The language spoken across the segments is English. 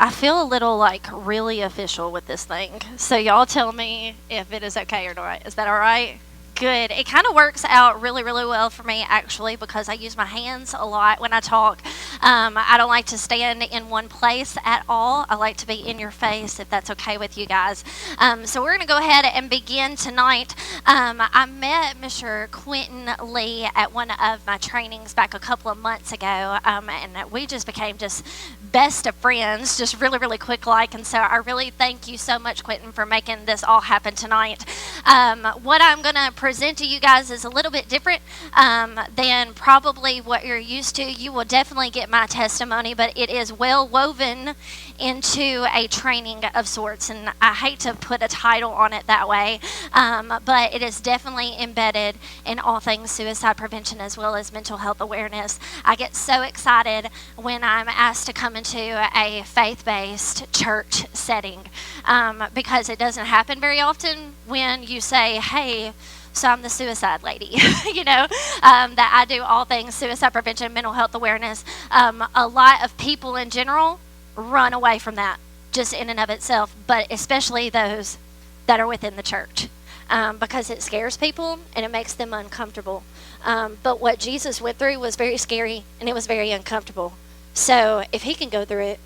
I feel a little like really official with this thing. So y'all tell me if it is okay or not. Is that all right? Good. It kind of works out really, really well for me actually because I use my hands a lot when I talk. I don't like to stand in one place at all. I like to be in your face if that's okay with you guys. So we're going to go ahead and begin tonight. I met Mr. Quentin Lee at one of my trainings back a couple of months ago, and we just became just best of friends, just really, really quick like. And so I really thank you so much, Quentin, for making this all happen tonight. What I'm going to present to you guys is a little bit different than probably what you're used to. You will definitely get my testimony, but it is well woven into a training of sorts. And I hate to put a title on it that way, but it is definitely embedded in all things suicide prevention as well as mental health awareness. I get so excited when I'm asked to come into a faith-based church setting because it doesn't happen very often when you say, hey, so I'm the suicide lady, that I do all things suicide prevention, mental health awareness. A lot of people in general run away from that just in and of itself, but especially those that are within the church because it scares people and it makes them uncomfortable. But what Jesus went through was very scary and it was very uncomfortable. So if he can go through it,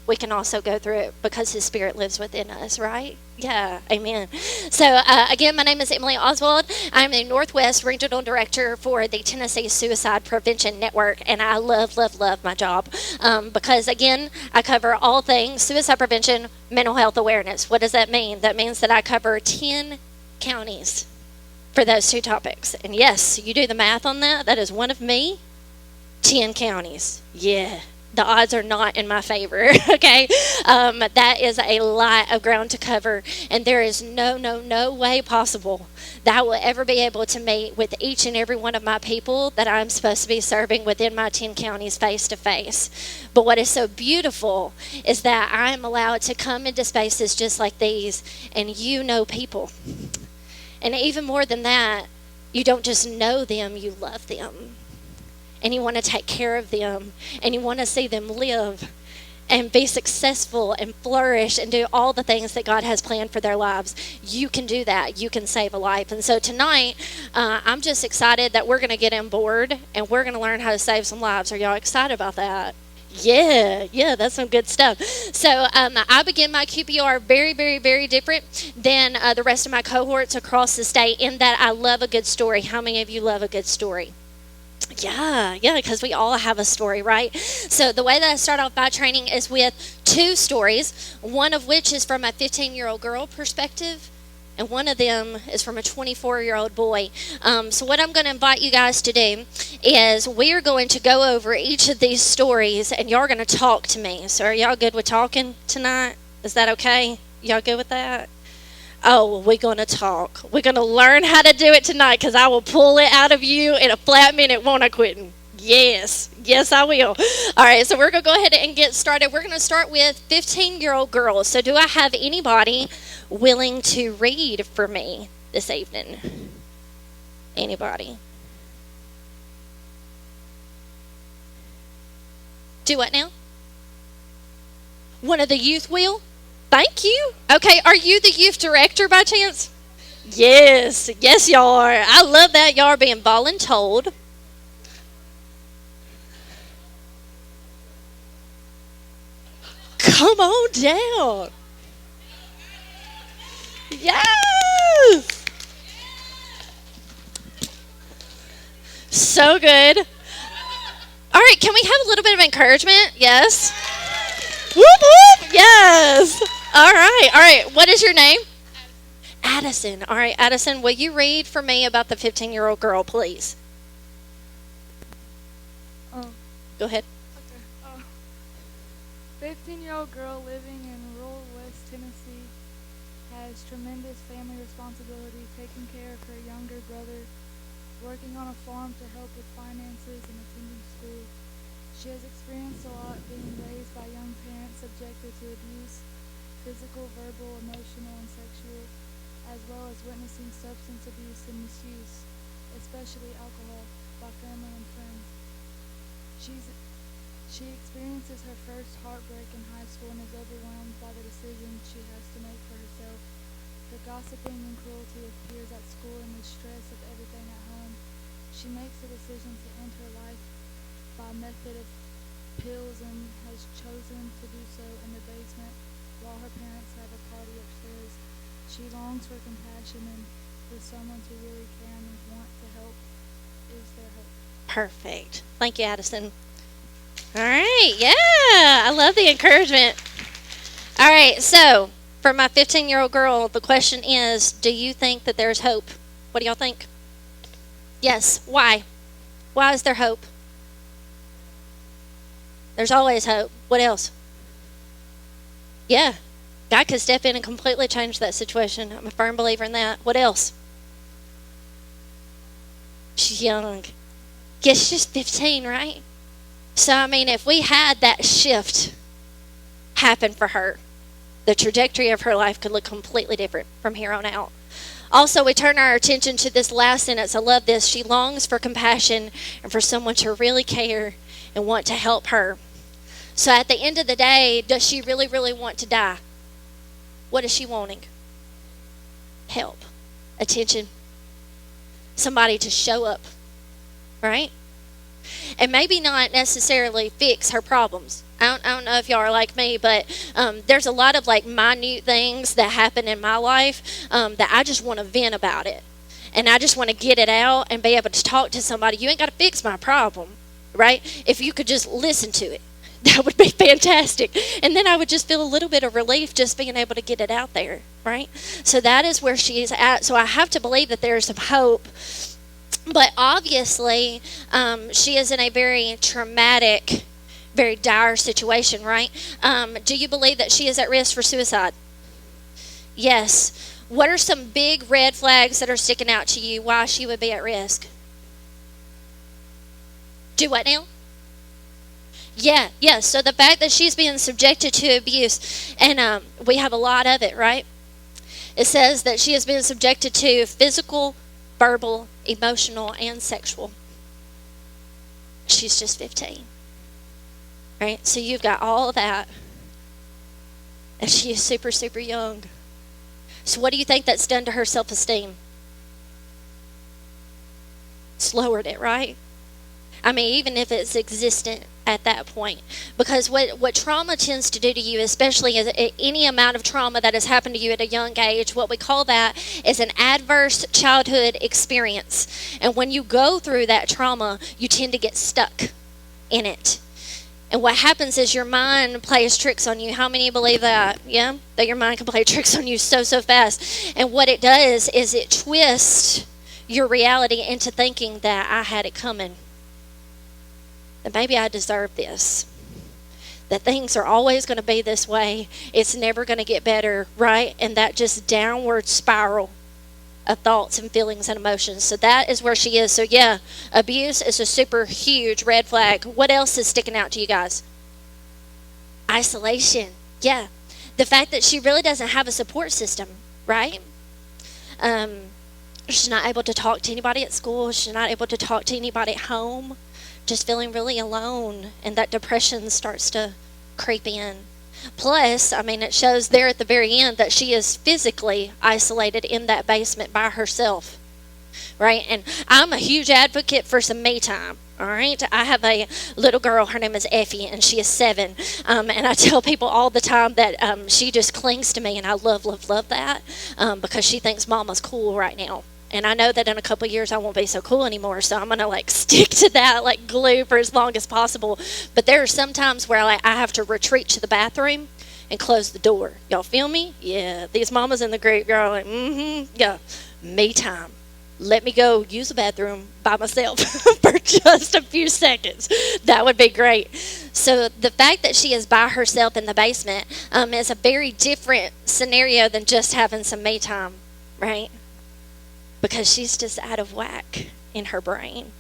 we can also go through it because his spirit lives within us, right? Yeah, amen. So again, my name is Emily Oswald. I'm the Northwest Regional Director for the Tennessee Suicide Prevention Network, and I love, love, love my job because, again, I cover all things suicide prevention, mental health awareness. What does that mean? That means that I cover 10 counties for those two topics. And yes, you do the math on that. That is one of me, 10 counties. Yeah. The odds are not in my favor, okay? That is a lot of ground to cover, and there is no way possible that I will ever be able to meet with each and every one of my people that I'm supposed to be serving within my 10 counties face to face. But what is so beautiful is that I am allowed to come into spaces just like these, and you know people. And even more than that, you don't just know them, you love them. And you want to take care of them, and you want to see them live and be successful and flourish and do all the things that God has planned for their lives. You can do that. You can save a life. And so tonight, I'm just excited that we're going to get on board and we're going to learn how to save some lives. Are y'all excited about that? Yeah, that's some good stuff. So I begin my QPR very, very, very different than the rest of my cohorts across the state in that I love a good story. How many of you love a good story? Yeah, because we all have a story, right? So the way that I start off my training is with two stories, one of which is from a 15-year-old girl perspective, and one of them is from a 24-year-old boy. So what I'm going to invite you guys to do is we are going to go over each of these stories, and y'all are going to talk to me. So are y'all good with talking tonight? Is that okay? Y'all good with that? Oh, well, we're going to talk. We're going to learn how to do it tonight because I will pull it out of you in a flat minute, won't I, Quentin? Yes, I will. All right, so we're going to go ahead and get started. We're going to start with 15-year-old girls. So do I have anybody willing to read for me this evening? Anybody? Do what now? One of the youth will? Thank you. Okay, are you the youth director by chance? Yes, y'all are. I love that y'all are being voluntold. Come on down. Yes. So good. All right, can we have a little bit of encouragement? Yes. Whoop, whoop. Yes. All right. What is your name? Addison. All right, Addison, will you read for me about the 15-year-old girl, please? Go ahead. Okay. 15-year-old girl living in rural West Tennessee has tremendous family responsibility, taking care of her younger brother, working on a farm to help with finances, and attending school. She has experienced a lot being raised by young parents subjected to abuse, physical, verbal, emotional, and sexual, as well as witnessing substance abuse and misuse, especially alcohol, by family and friends. She experiences her first heartbreak in high school and is overwhelmed by the decisions she has to make for herself. The gossiping and cruelty of peers at school and the stress of everything at home. She makes the decision to end her life by method of pills and has chosen to do so in the basement while her parents have a party upstairs. She longs for compassion and for someone to really care and want to help is their hope. Perfect. Thank you, Addison. All right. Yeah. I love the encouragement. All right. So, for my 15-year-old girl, the question is, do you think that there's hope? What do y'all think? Yes. Why? Why is there hope? There's always hope. What else? Yeah. God could step in and completely change that situation. I'm a firm believer in that. What else? She's young. Yes, she's 15, right? So, I mean, if we had that shift happen for her, the trajectory of her life could look completely different from here on out. Also, we turn our attention to this last sentence. I love this. She longs for compassion and for someone to really care and want to help her. So at the end of the day, does she really, really want to die? What is she wanting? Help. Attention. Somebody to show up. Right? And maybe not necessarily fix her problems. I don't know if y'all are like me, but there's a lot of like minute things that happen in my life that I just want to vent about it. And I just want to get it out and be able to talk to somebody. You ain't got to fix my problem, right? If you could just listen to it, that would be fantastic. And then I would just feel a little bit of relief just being able to get it out there, right? So that is where she is at. So I have to believe that there's some hope. But obviously, she is in a very traumatic, very dire situation, right? Do you believe that she is at risk for suicide? Yes. What are some big red flags that are sticking out to you why she would be at risk? Do what now? Yeah. So the fact that she's being subjected to abuse, and we have a lot of it, right? It says that she has been subjected to physical, verbal, emotional, and sexual. She's just 15. Right? So you've got all of that. And she is super, super young. So what do you think that's done to her self-esteem? It's lowered it, right? I mean, even if it's existent at that point. Because what trauma tends to do to you, especially as any amount of trauma that has happened to you at a young age, what we call that is an adverse childhood experience. And when you go through that trauma, you tend to get stuck in it. And what happens is your mind plays tricks on you. How many believe that? Yeah? That your mind can play tricks on you so fast. And what it does is it twists your reality into thinking that I had it coming. That maybe I deserve this. That things are always going to be this way. It's never going to get better, right? And that just downward spiral of thoughts and feelings and emotions. So that is where she is. So yeah, abuse is a super huge red flag. What else is sticking out to you guys? Isolation. Yeah. The fact that she really doesn't have a support system, right? She's not able to talk to anybody at school. She's not able to talk to anybody at home. Just feeling really alone, and that depression starts to creep in. Plus, I mean, it shows there at the very end that she is physically isolated in that basement by herself, right? And I'm a huge advocate for some me time, all right? I have a little girl, her name is Effie, and she is 7, and I tell people all the time that she just clings to me, and I love that because she thinks mama's cool right now. And I know that in a couple of years I won't be so cool anymore, so I'm going to stick to that like glue for as long as possible. But there are some times where I have to retreat to the bathroom and close the door. Y'all feel me? Yeah, these mamas in the group, y'all are like, yeah, me time. Let me go use the bathroom by myself for just a few seconds. That would be great. So the fact that she is by herself in the basement is a very different scenario than just having some me time, right? Because she's just out of whack in her brain.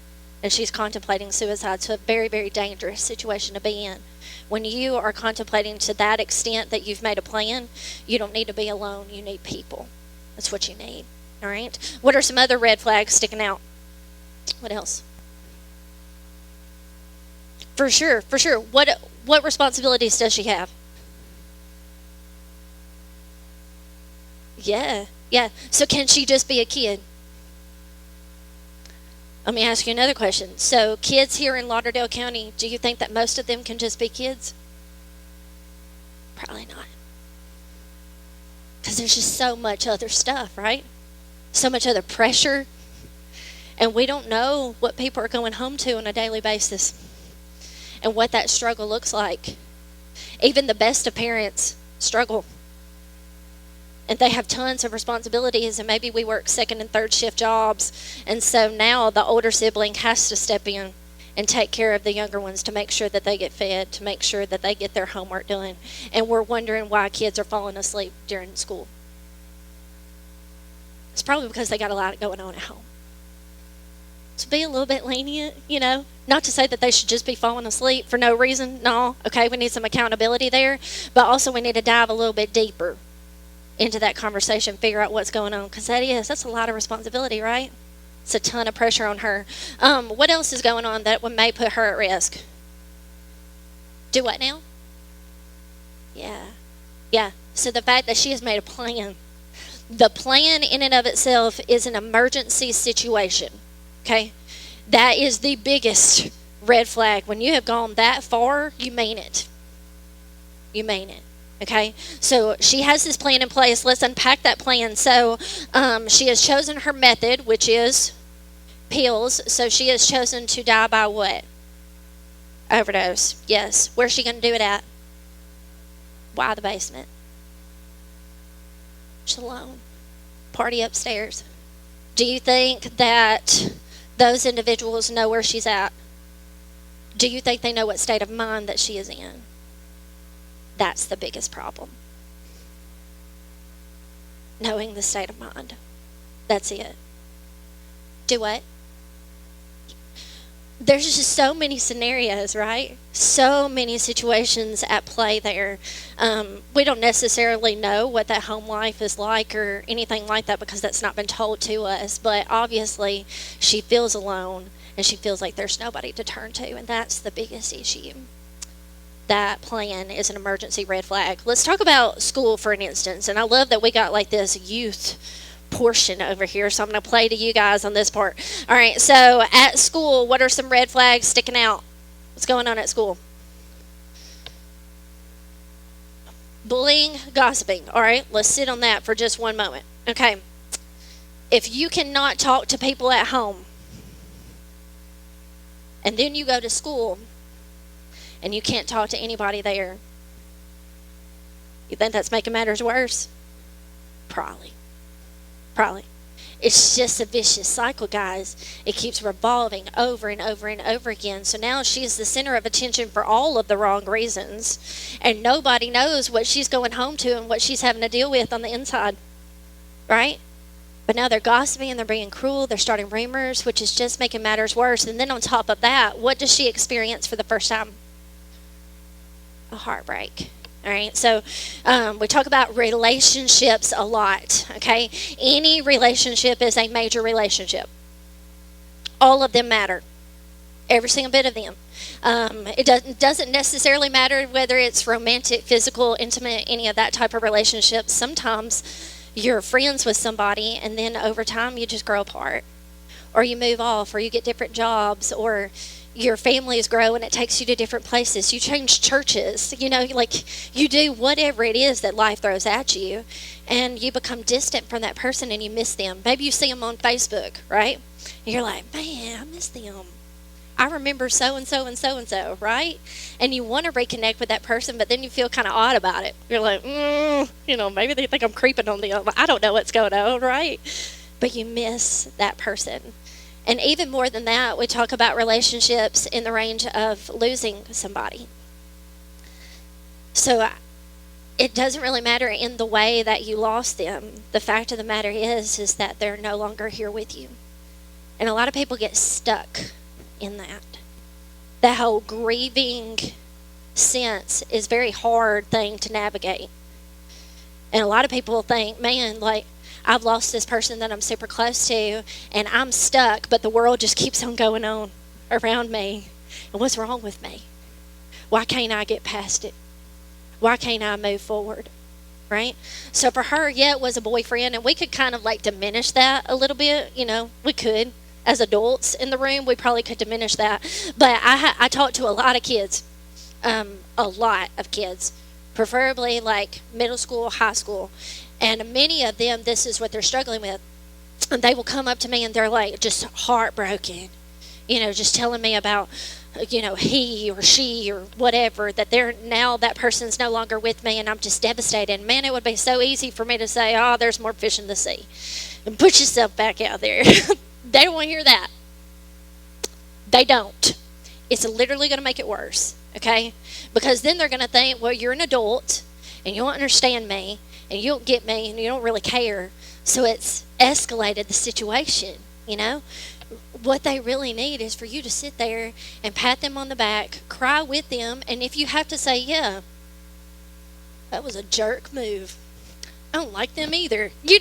And she's contemplating suicide. So a very, very dangerous situation to be in. When you are contemplating to that extent that you've made a plan, you don't need to be alone. You need people. That's what you need. All right? What are some other red flags sticking out? What else? For sure, for sure. What responsibilities does she have? Yeah, yeah. So can she just be a kid? Let me ask you another question. So kids here in Lauderdale County, do you think that most of them can just be kids? Probably not. Because there's just so much other stuff, right? So much other pressure. And we don't know what people are going home to on a daily basis and what that struggle looks like. Even the best of parents struggle. And they have tons of responsibilities, and maybe we work second and third shift jobs. And so now the older sibling has to step in and take care of the younger ones to make sure that they get fed, to make sure that they get their homework done. And we're wondering why kids are falling asleep during school. It's probably because they got a lot going on at home. So be a little bit lenient, Not to say that they should just be falling asleep for no reason. No, okay, we need some accountability there. But also we need to dive a little bit deeper into that conversation, figure out what's going on. Because that's a lot of responsibility, right? It's a ton of pressure on her. What else is going on that may put her at risk? Do what now? Yeah. So the fact that she has made a plan. The plan in and of itself is an emergency situation. Okay? That is the biggest red flag. When you have gone that far, you mean it. You mean it. Okay? So she has this plan in place. Let's unpack that plan. So she has chosen her method, which is pills. So she has chosen to die by what? Overdose. Yes. Where's she going to do it at? Why the basement? She's alone. Party upstairs. Do you think that those individuals know where she's at? Do you think they know what state of mind that she is in? That's the biggest problem. Knowing the state of mind. That's it. Do what? There's just so many scenarios, right? So many situations at play there. We don't necessarily know what that home life is like or anything like that because that's not been told to us. But obviously, she feels alone and she feels like there's nobody to turn to, and that's the biggest issue. That plan is an emergency red flag. Let's talk about school for an instance. And I love that we got like this youth portion over here, so I'm going to play to you guys on this part. All right, so at school, what are some red flags sticking out? What's going on at school? Bullying, gossiping. All right, let's sit on that for just one moment. Okay, if you cannot talk to people at home and then you go to school and you can't talk to anybody there, you think that's making matters worse? Probably. It's just a vicious cycle, guys. It keeps revolving over and over and over again. So now she's the center of attention for all of the wrong reasons. And nobody knows what she's going home to and what she's having to deal with on the inside. Right? But now they're gossiping and they're being cruel. They're starting rumors, which is just making matters worse. And then on top of that, what does she experience for the first time? A heartbreak. All right, so we talk about relationships a lot, okay? Any relationship is a major relationship. All of them matter. Every single bit of them. It doesn't necessarily matter whether it's romantic, physical, intimate, any of that type of relationship. Sometimes you're friends with somebody and then over time you just grow apart. Or you move off, or you get different jobs, or your families grow and it takes you to different places. You change churches, like you do whatever it is that life throws at you, and you become distant from that person and you miss them. Maybe you see them on Facebook, right? And you're like, man, I miss them. I remember so-and-so and so-and-so, right? And you want to reconnect with that person, but then you feel kind of odd about it. You're like, maybe they think I'm creeping on them. I don't know what's going on, right? But you miss that person. And even more than that, we talk about relationships in the range of losing somebody. So it doesn't really matter in the way that you lost them. The fact of the matter is that they're no longer here with you. And a lot of people get stuck in that. That whole grieving sense is a very hard thing to navigate. And a lot of people think, man, like, I've lost this person that I'm super close to, and I'm stuck, but the world just keeps on going on around me. And what's wrong with me? Why can't I get past it? Why can't I move forward? Right? So for her, yeah, it was a boyfriend, and we could kind of like diminish that a little bit. We could. As adults in the room, we probably could diminish that. But I talked to a lot of kids, a lot of kids, preferably like middle school, high school, and many of them, this is what they're struggling with. And they will come up to me and they're like just heartbroken, just telling me about, he or she or whatever, that that person's no longer with me, and I'm just devastated. Man, it would be so easy for me to say, oh, there's more fish in the sea, and put yourself back out there. They don't want to hear that. They don't. It's literally going to make it worse, okay? Because then they're going to think, well, you're an adult, and you don't understand me, and you don't get me, and you don't really care. So it's escalated the situation, What they really need is for you to sit there and pat them on the back, cry with them, and if you have to say, yeah, that was a jerk move. I don't like them either. You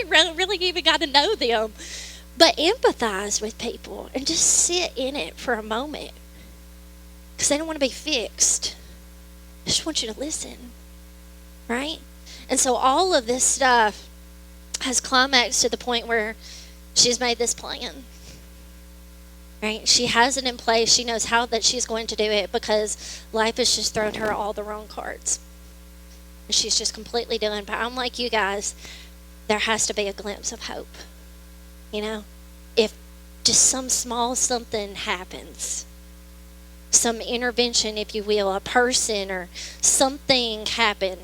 really even got to know them. But empathize with people and just sit in it for a moment. Because they don't want to be fixed. They just want you to listen. Right? And so all of this stuff has climaxed to the point where she's made this plan. Right? She has it in place. She knows how that she's going to do it because life has just thrown her all the wrong cards. And she's just completely done. But I'm like you guys, there has to be a glimpse of hope. If just some small something happens, some intervention, if you will, a person or something happen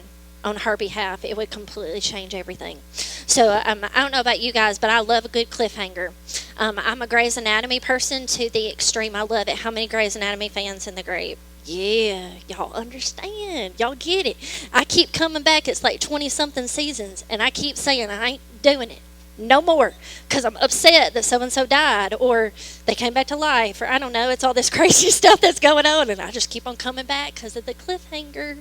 on her behalf, it would completely change everything. So I don't know about you guys, but I love a good cliffhanger. I'm a Grey's Anatomy person to the extreme. I love it. How many Grey's Anatomy fans in the grave? Yeah, y'all understand. Y'all get it. I keep coming back. It's like 20-something seasons, and I keep saying I ain't doing it. No more, because I'm upset that so-and-so died, or they came back to life, or I don't know, it's all this crazy stuff that's going on, and I just keep on coming back because of the cliffhanger,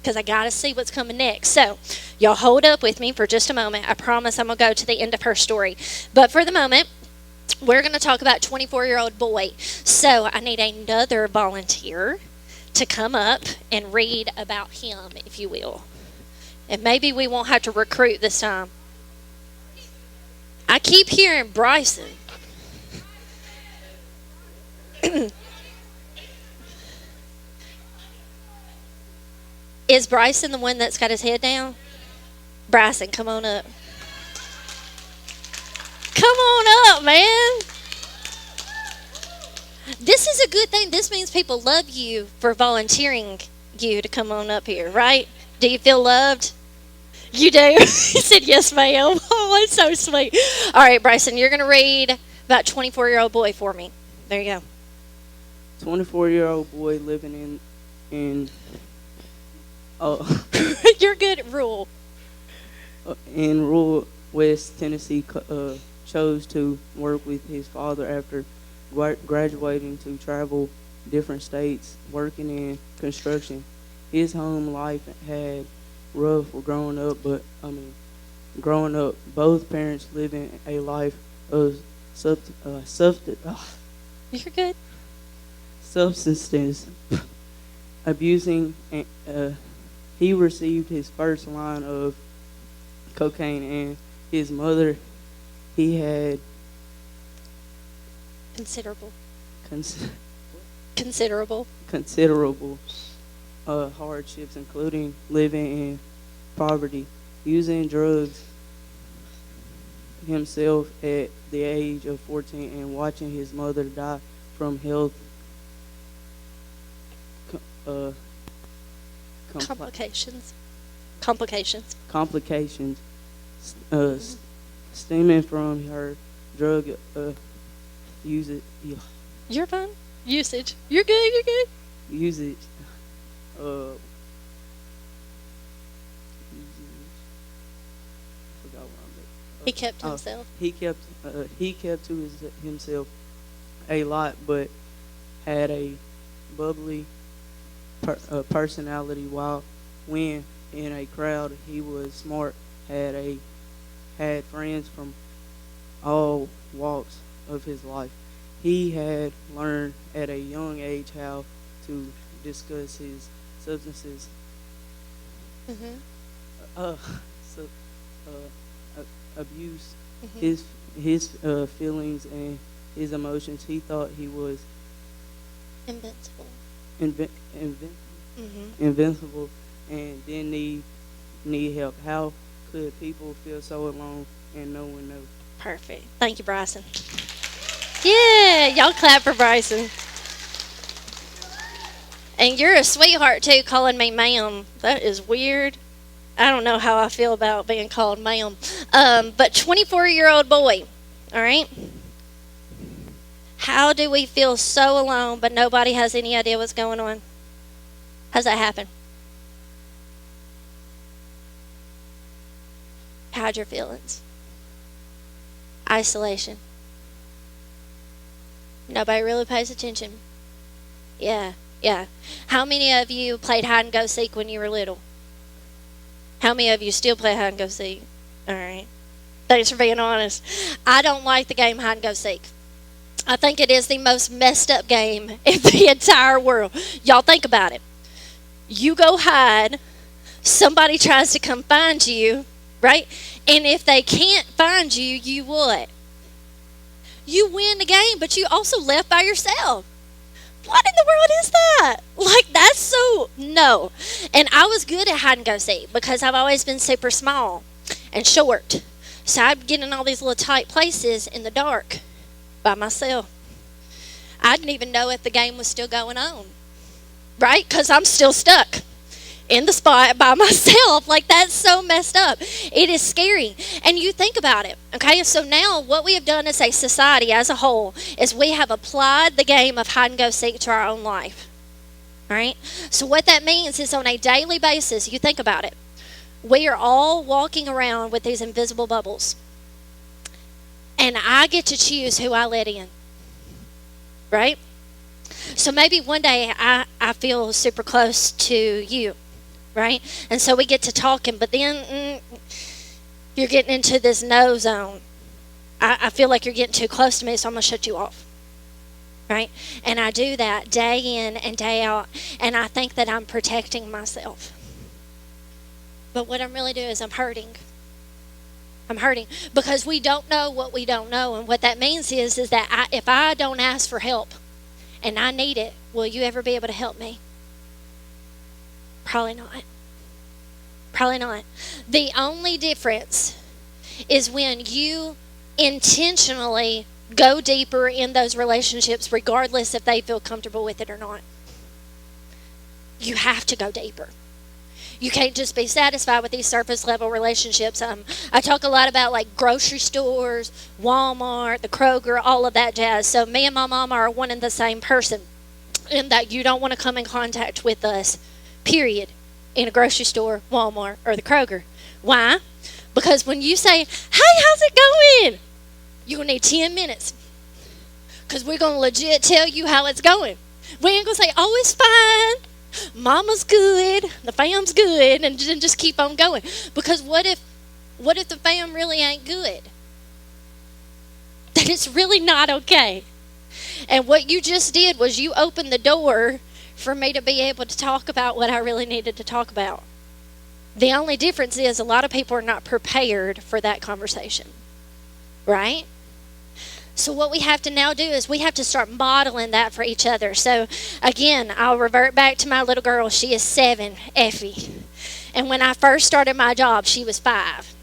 because I got to see what's coming next. So, y'all hold up with me for just a moment. I promise I'm going to go to the end of her story. But for the moment, we're going to talk about 24-year-old boy. So, I need another volunteer to come up and read about him, if you will. And maybe we won't have to recruit this time. I keep hearing Bryson. Is Bryson the one that's got his head down? Bryson, come on up. Come on up, man. This is a good thing. This means people love you for volunteering you to come on up here, right? Do you feel loved? You do? He said, yes, ma'am. Oh, it's so sweet. All right, Bryson, you're going to read about 24-year-old boy for me. There you go. 24-year-old boy living in You're good at rural. In rural West Tennessee, chose to work with his father after graduating to travel different states, working in construction. His home life had rough growing up, both parents living a life of You're good. substance abusing. He received his first line of cocaine, and his mother, he had Considerable. considerable hardships, including living in poverty, using drugs himself at the age of 14, and watching his mother die from health complications stemming from her drug usage. You're fine. Usage. You're good. Usage. I forgot what I'm at. He kept himself. He kept to himself a lot, but had a bubbly personality. While when in a crowd, he was smart. Had friends from all walks of his life. he had learned at a young age how to discuss his substances, Mhm. uh, so, abuse, Mhm. his feelings and his emotions. He thought he was Invincible. invi- invi- Mhm. invincible and didn't need help. How could people feel so alone and no one knows? Perfect. Thank you, Bryson. Yeah, y'all clap for Bryson. And you're a sweetheart too, calling me ma'am. That is weird. I don't know how I feel about being called ma'am. But 24-year-old boy, all right? How do we feel so alone but nobody has any idea what's going on? How's that happen? How'd your feelings? Isolation. Nobody really pays attention. Yeah, yeah. How many of you played hide and go seek when you were little? How many of you still play hide and go seek? All right. Thanks for being honest. I don't like the game hide and go seek. I think it is the most messed up game in the entire world. Y'all think about it. You go hide, somebody tries to come find you, right? And if they can't find you, you what? You win the game, but you also left by yourself. What in the world is that? Like, that's so, no. And I was good at hide and go seek because I've always been super small and short. So I'd get in all these little tight places in the dark by myself. I didn't even know if the game was still going on, right? Because I'm still stuck in the spot by myself. Like, that's so messed up. It is scary. And you think about it, okay? So now what we have done as a society as a whole is we have applied the game of hide and go seek to our own life, all right? So what that means is on a daily basis, you think about it, we are all walking around with these invisible bubbles. And I get to choose who I let in, right? So maybe one day I feel super close to you, right? And so we get to talking, but then you're getting into this no zone. I feel like you're getting too close to me, so I'm going to shut you off, right? And I do that day in and day out, and I think that I'm protecting myself. But what I'm really doing is I'm hurting. I'm hurting because we don't know what we don't know, and what that means is that if I don't ask for help and I need it, will you ever be able to help me? Probably not. Probably not. The only difference is when you intentionally go deeper in those relationships, regardless if they feel comfortable with it or not. You have to go deeper. You can't just be satisfied with these surface level relationships. I talk a lot about like grocery stores, Walmart, the Kroger, all of that jazz. So me and my mom are one and the same person in that you don't want to come in contact with us, period, in a grocery store, Walmart, or the Kroger. Why? Because when you say, hey, how's it going? You're going to need 10 minutes. Because we're going to legit tell you how it's going. We ain't going to say, oh, it's fine. Mama's good, the fam's good, and just keep on going. Because what if the fam really ain't good? That it's really not okay. And what you just did was you opened the door for me to be able to talk about what I really needed to talk about. The only difference is a lot of people are not prepared for that conversation, right? So what we have to now do is we have to start modeling that for each other. So again, I'll revert back to my little girl. She is 7, Effie. And when I first started my job, she was 5.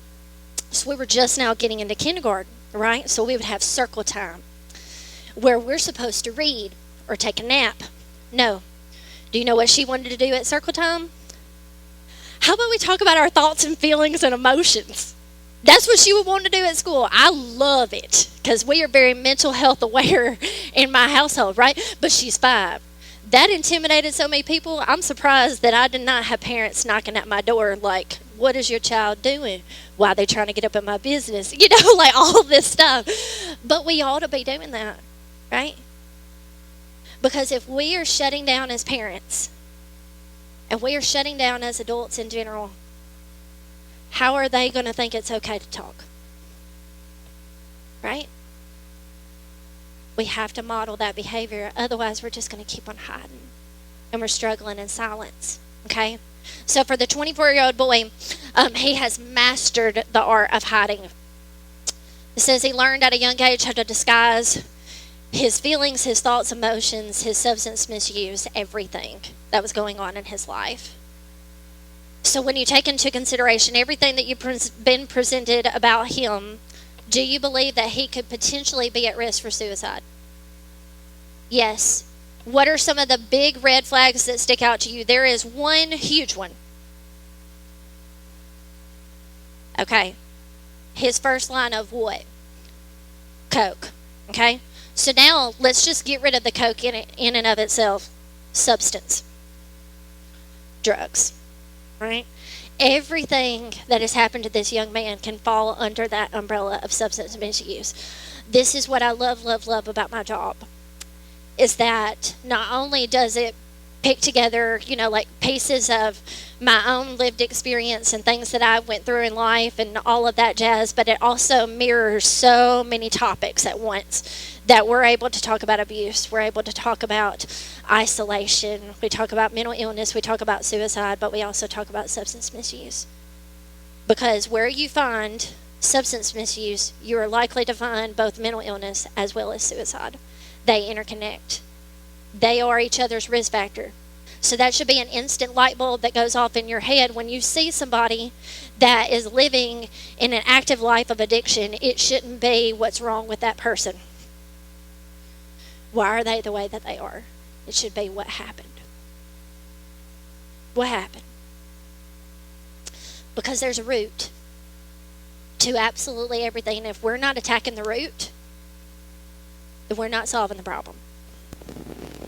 So we were just now getting into kindergarten, right? So we would have circle time where we're supposed to read or take a nap. No. Do you know what she wanted to do at circle time? How about we talk about our thoughts and feelings and emotions? That's what she would want to do at school. I love it because we are very mental health aware in my household, right? But she's 5. That intimidated so many people. I'm surprised that I did not have parents knocking at my door like, what is your child doing? Why are they trying to get up in my business? You know, like all this stuff. But we ought to be doing that, right? Because if we are shutting down as parents and we are shutting down as adults in general, how are they going to think it's okay to talk? Right? We have to model that behavior. Otherwise, we're just going to keep on hiding. And we're struggling in silence. Okay? So for the 24-year-old boy, he has mastered the art of hiding. It says he learned at a young age how to disguise his feelings, his thoughts, emotions, his substance misuse, everything that was going on in his life. So when you take into consideration everything that you've been presented about him, do you believe that he could potentially be at risk for suicide? Yes. What are some of the big red flags that stick out to you? There is one huge one. Okay. His first line of what? Coke. Okay? So now let's just get rid of the coke in and of itself. Substance. Drugs. Right? Everything that has happened to this young man can fall under that umbrella of substance misuse. This is what I love about my job. Is that not only does it pick together, like pieces of my own lived experience and things that I went through in life and all of that jazz, but it also mirrors so many topics at once that we're able to talk about abuse, we're able to talk about isolation, we talk about mental illness, we talk about suicide, but we also talk about substance misuse. Because where you find substance misuse, you are likely to find both mental illness as well as suicide. They interconnect. They are each other's risk factor. So that should be an instant light bulb that goes off in your head when you see somebody that is living in an active life of addiction. It shouldn't be what's wrong with that person. Why are they the way that they are? It should be what happened. What happened? Because there's a root to absolutely everything. And if we're not attacking the root, then we're not solving the problem.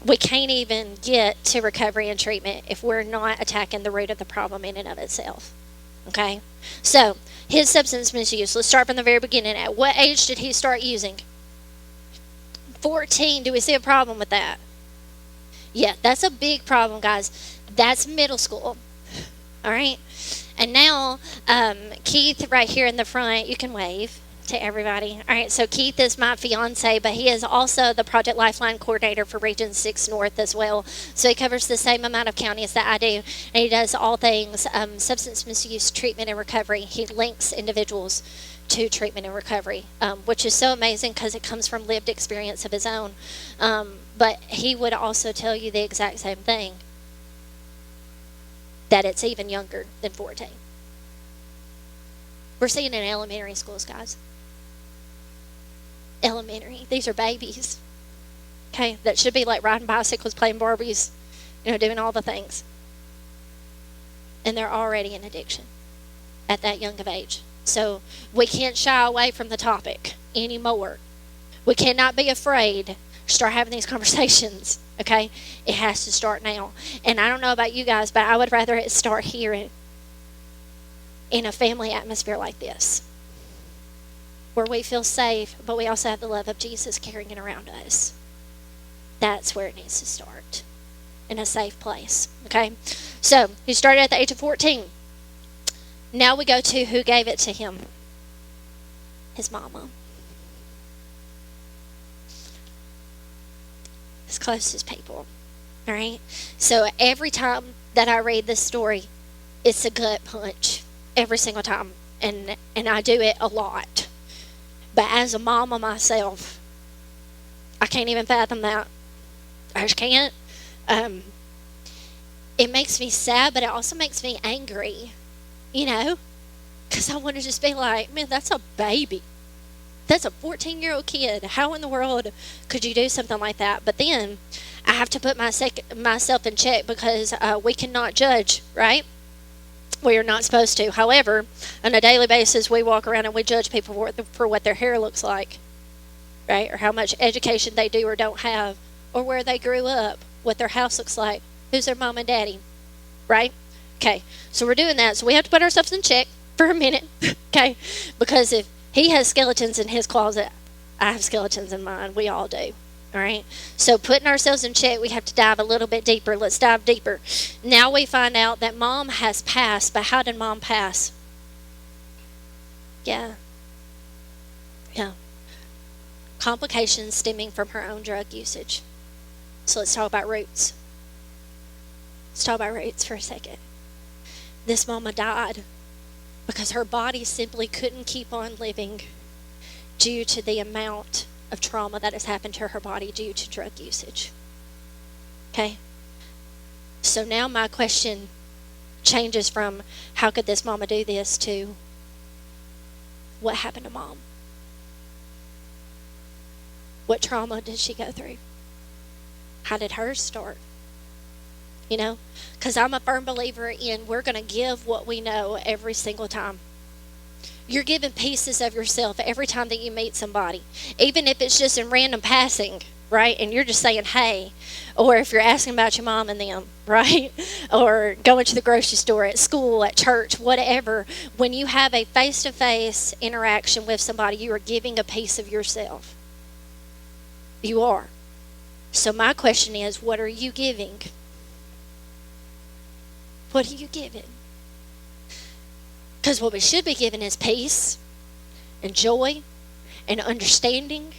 We can't even get to recovery and treatment if we're not attacking the root of the problem in and of itself. Okay? So, his substance misuse. Let's start from the very beginning. At what age did he start using? 14. Do we see a problem with that? Yeah, that's a big problem, guys. That's middle school. All right? And now, Keith, right here in the front, you can wave to everybody. All right, so Keith is my fiance, but he is also the Project Lifeline coordinator for Region 6 North as well. So he covers the same amount of counties that I do, and he does all things substance misuse, treatment, and recovery. He links individuals to treatment and recovery, which is so amazing because it comes from lived experience of his own. But he would also tell you the exact same thing, that it's even younger than 14. We're seeing it in elementary schools, guys. Elementary. These are babies. Okay, that should be like riding bicycles, playing Barbies, doing all the things. And they're already in addiction at that young of age. So we can't shy away from the topic anymore. We cannot be afraid to start having these conversations. Okay, it has to start now. And I don't know about you guys, but I would rather it start here in a family atmosphere like this, where we feel safe, but we also have the love of Jesus carrying it around us. That's where it needs to start, in a safe place. Okay, so he started at the age of 14. Now we go to who gave it to him. His mama. His closest people. All right, so every time that I read this story, it's a gut punch every single time, and I do it a lot. But as a mama myself, I can't even fathom that. I just can't. It makes me sad, but it also makes me angry, because I want to just be like, man, that's a baby. That's a 14-year-old kid. How in the world could you do something like that? But then I have to put myself in check because we cannot judge, right? We are not supposed to. However, on a daily basis, we walk around and we judge people for what their hair looks like, right? Or how much education they do or don't have, or where they grew up, what their house looks like, who's their mom and daddy, right? Okay, so we're doing that. So we have to put ourselves in check for a minute, okay? Because if he has skeletons in his closet, I have skeletons in mine. We all do. All right, so putting ourselves in check, we have to dive a little bit deeper. Let's dive deeper. Now we find out that mom has passed, but how did mom pass? Yeah. complications stemming from her own drug usage. So let's talk about roots. Let's talk about roots for a second. This mama died because her body simply couldn't keep on living due to the amount of trauma that has happened to her body due to drug usage. Okay? So now my question changes from how could this mama do this to what happened to mom? What trauma did she go through? How did hers start? You know, because I'm a firm believer in we're going to give what we know every single time. You're giving pieces of yourself every time that you meet somebody, even if it's just in random passing, right? And you're just saying, hey, or if you're asking about your mom and them, right? Or going to the grocery store, at school, at church, whatever. When you have a face-to-face interaction with somebody, you are giving a piece of yourself. You are. So my question is, what are you giving? What are you giving? Because what we should be giving is peace and joy and understanding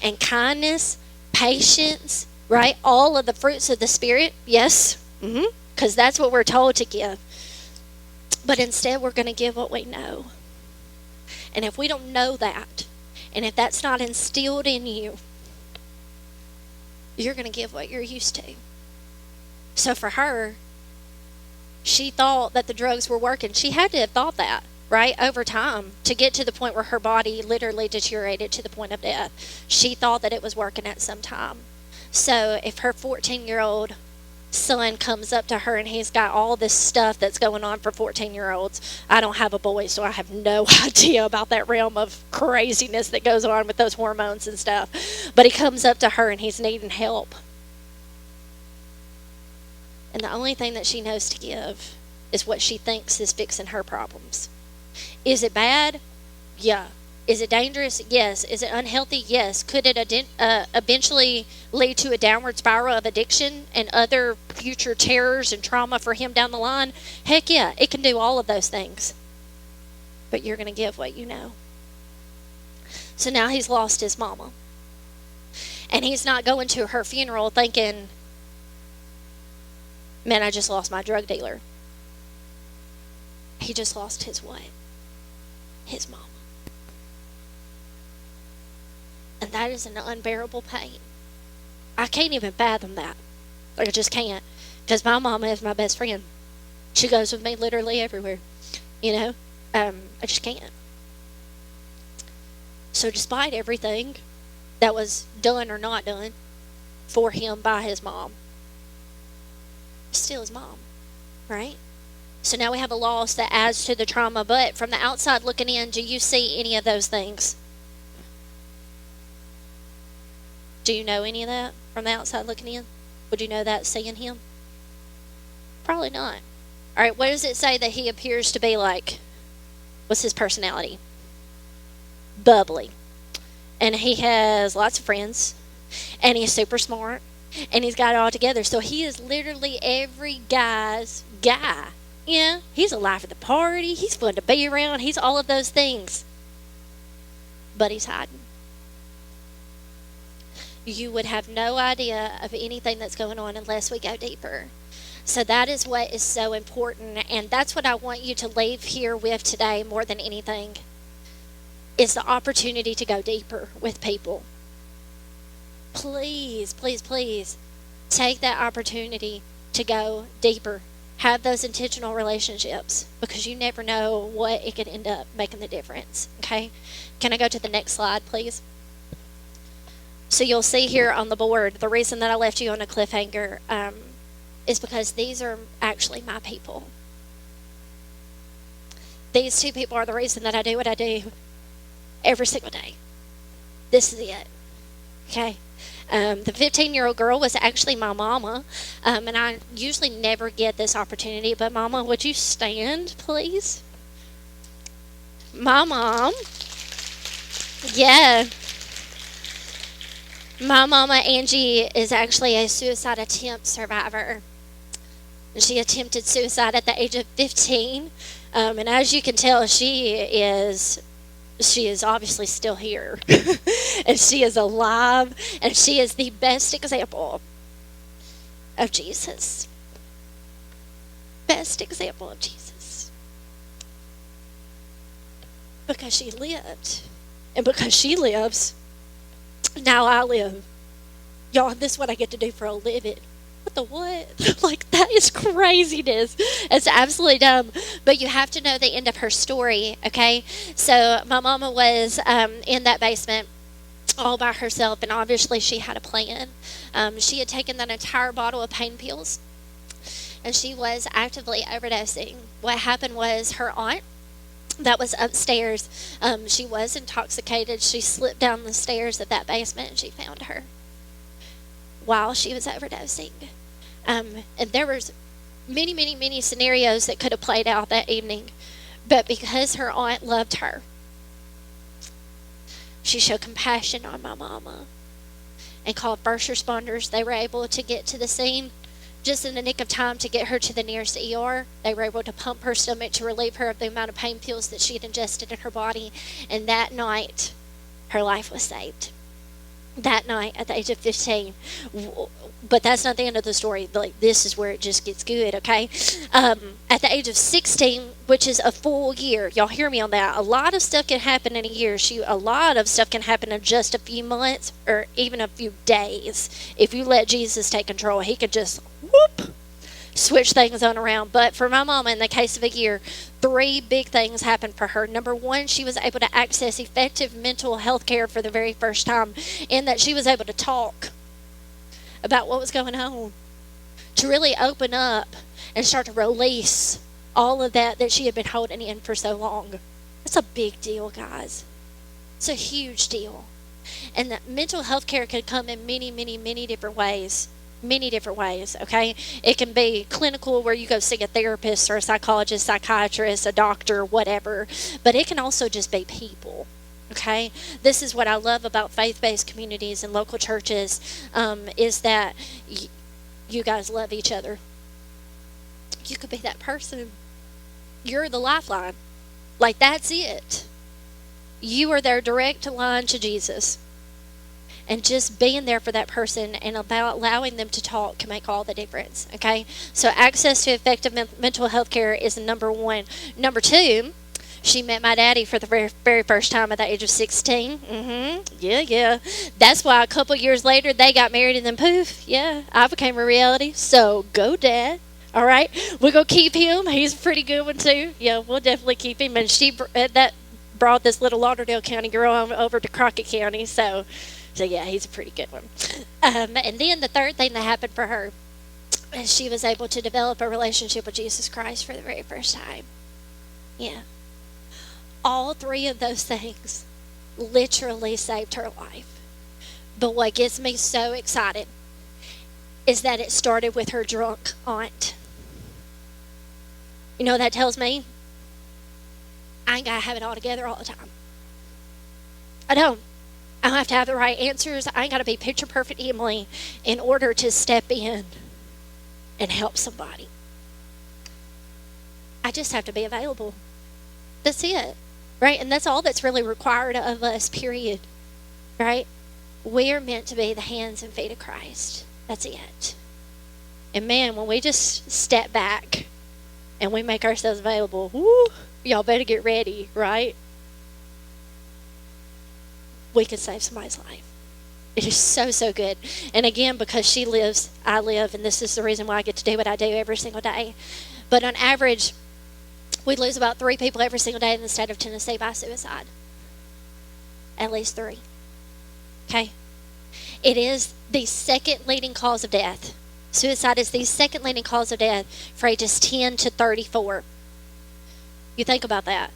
and kindness, patience, right? All of the fruits of the Spirit, yes, because that's what we're told to give. But instead, we're going to give what we know. And if we don't know that, and if that's not instilled in you, you're going to give what you're used to. So for her, she thought that the drugs were working. She had to have thought that, right, over time to get to the point where her body literally deteriorated to the point of death. She thought that it was working at some time. So if her 14-year-old son comes up to her and he's got all this stuff that's going on for 14-year-olds, I don't have a boy, so I have no idea about that realm of craziness that goes on with those hormones and stuff. But he comes up to her and he's needing help. And the only thing that she knows to give is what she thinks is fixing her problems. Is it bad? Yeah. Is it dangerous? Yes. Is it unhealthy? Yes. Could it eventually lead to a downward spiral of addiction and other future terrors and trauma for him down the line? Heck yeah, it can do all of those things. But you're going to give what you know. So now he's lost his mama. And he's not going to her funeral thinking, man, I just lost my drug dealer. He just lost his what? His mama. And that is an unbearable pain. I can't even fathom that. I just can't. Because my mama is my best friend. She goes with me literally everywhere. You know? I just can't. So despite everything that was done or not done for him by his mom, still his mom, right? So now we have a loss that adds to the trauma. But from the outside looking in, do you see any of those things? Do you know any of that from the outside looking in? Would you know that seeing him? Probably not. All right, what does it say that he appears to be like? What's his personality? Bubbly. And he has lots of friends. And he's super smart. And he's got it all together. So he is literally every guy's guy. Yeah, he's the life of the party. He's fun to be around. He's all of those things. But he's hiding. You would have no idea of anything that's going on unless we go deeper. So that is what is so important. And that's what I want you to leave here with today more than anything. Is the opportunity to go deeper with people. Please, please, please take that opportunity to go deeper. Have those intentional relationships because you never know what it could end up making the difference. Okay? Can I go to the next slide, please? So you'll see here on the board, the reason that I left you on a cliffhanger is because these are actually my people. These two people are the reason that I do what I do every single day. This is it. Okay? The 15-year-old girl was actually my mama, and I usually never get this opportunity, but Mama, would you stand, please? My mom, yeah. My mama, Angie, is actually a suicide attempt survivor. She attempted suicide at the age of 15, and as you can tell, she is she is obviously still here. And she is alive. And she is the best example of Jesus. Best example of Jesus. Because she lived. And because she lives, now I live. Y'all, this is what I get to do for a living. What the what? Like, that is craziness. It's absolutely dumb. But you have to know the end of her story, okay? So my mama was in that basement all by herself, and obviously she had a plan. She had taken that entire bottle of pain pills, and she was actively overdosing. What happened was her aunt that was upstairs, she was intoxicated. She slipped down the stairs of that basement, and she found her while she was overdosing. And there was many scenarios that could have played out that evening. But because her aunt loved her, she showed compassion on my mama and called first responders. They were able to get to the scene just in the nick of time to get her to the nearest ER. They were able to pump her stomach to relieve her of the amount of pain pills that she had ingested in her body. And that night, her life was saved. That night at the age of 15. But that's not the end of the story. Like, this is where it just gets good, okay? At the age of 16, which is a full year, y'all hear me on that. A lot of stuff can happen in a year. A lot of stuff can happen in just a few months or even a few days. If you let Jesus take control, he could just whoop, switch things on around. But for my mama, in the case of a year, 3 big things happened for her. Number one, she was able to access effective mental health care for the very first time, in that she was able to talk about what was going on, to really open up and start to release all of that she had been holding in for so long. That's a big deal, guys. It's a huge deal. And that mental health care can come in many different ways. Many different ways, okay? It can be clinical, where you go see a therapist or a psychologist, psychiatrist, a doctor, whatever. But it can also just be people, okay? This is what I love about faith-based communities and local churches, is that you guys love each other. You could be that person. You're the lifeline. Like, that's it. You are their direct line to Jesus. And just being there for that person and allowing them to talk can make all the difference, okay? So access to effective mental health care is number one. Number two, she met my daddy for the very first time at the age of 16. Yeah. That's why a couple years later, they got married, and then poof, yeah, I became a reality. So go, Dad. All right? We're going to keep him. He's a pretty good one, too. Yeah, we'll definitely keep him. And that brought this little Lauderdale County girl over to Crockett County, so yeah, he's a pretty good one. And then the third thing that happened for her is she was able to develop a relationship with Jesus Christ for the very first time. Yeah. All 3 of those things literally saved her life. But what gets me so excited is that it started with her drunk aunt. You know what that tells me? I ain't got to have it all together all the time. I don't have to have the right answers. I ain't got to be picture perfect Emily in order to step in and help somebody. I just have to be available. That's it, right? And that's all that's really required of us, period, right? We are meant to be the hands and feet of Christ. That's it. And man, when we just step back and we make ourselves available, woo, y'all better get ready, right? We can save somebody's life. It is so good. And again, because she lives, I live, and this is the reason why I get to do what I do every single day. But on average, we lose about 3 people every single day in the state of Tennessee by suicide. At least 3. Okay? It is the second leading cause of death. Suicide is the second leading cause of death for ages 10 to 34. You think about that.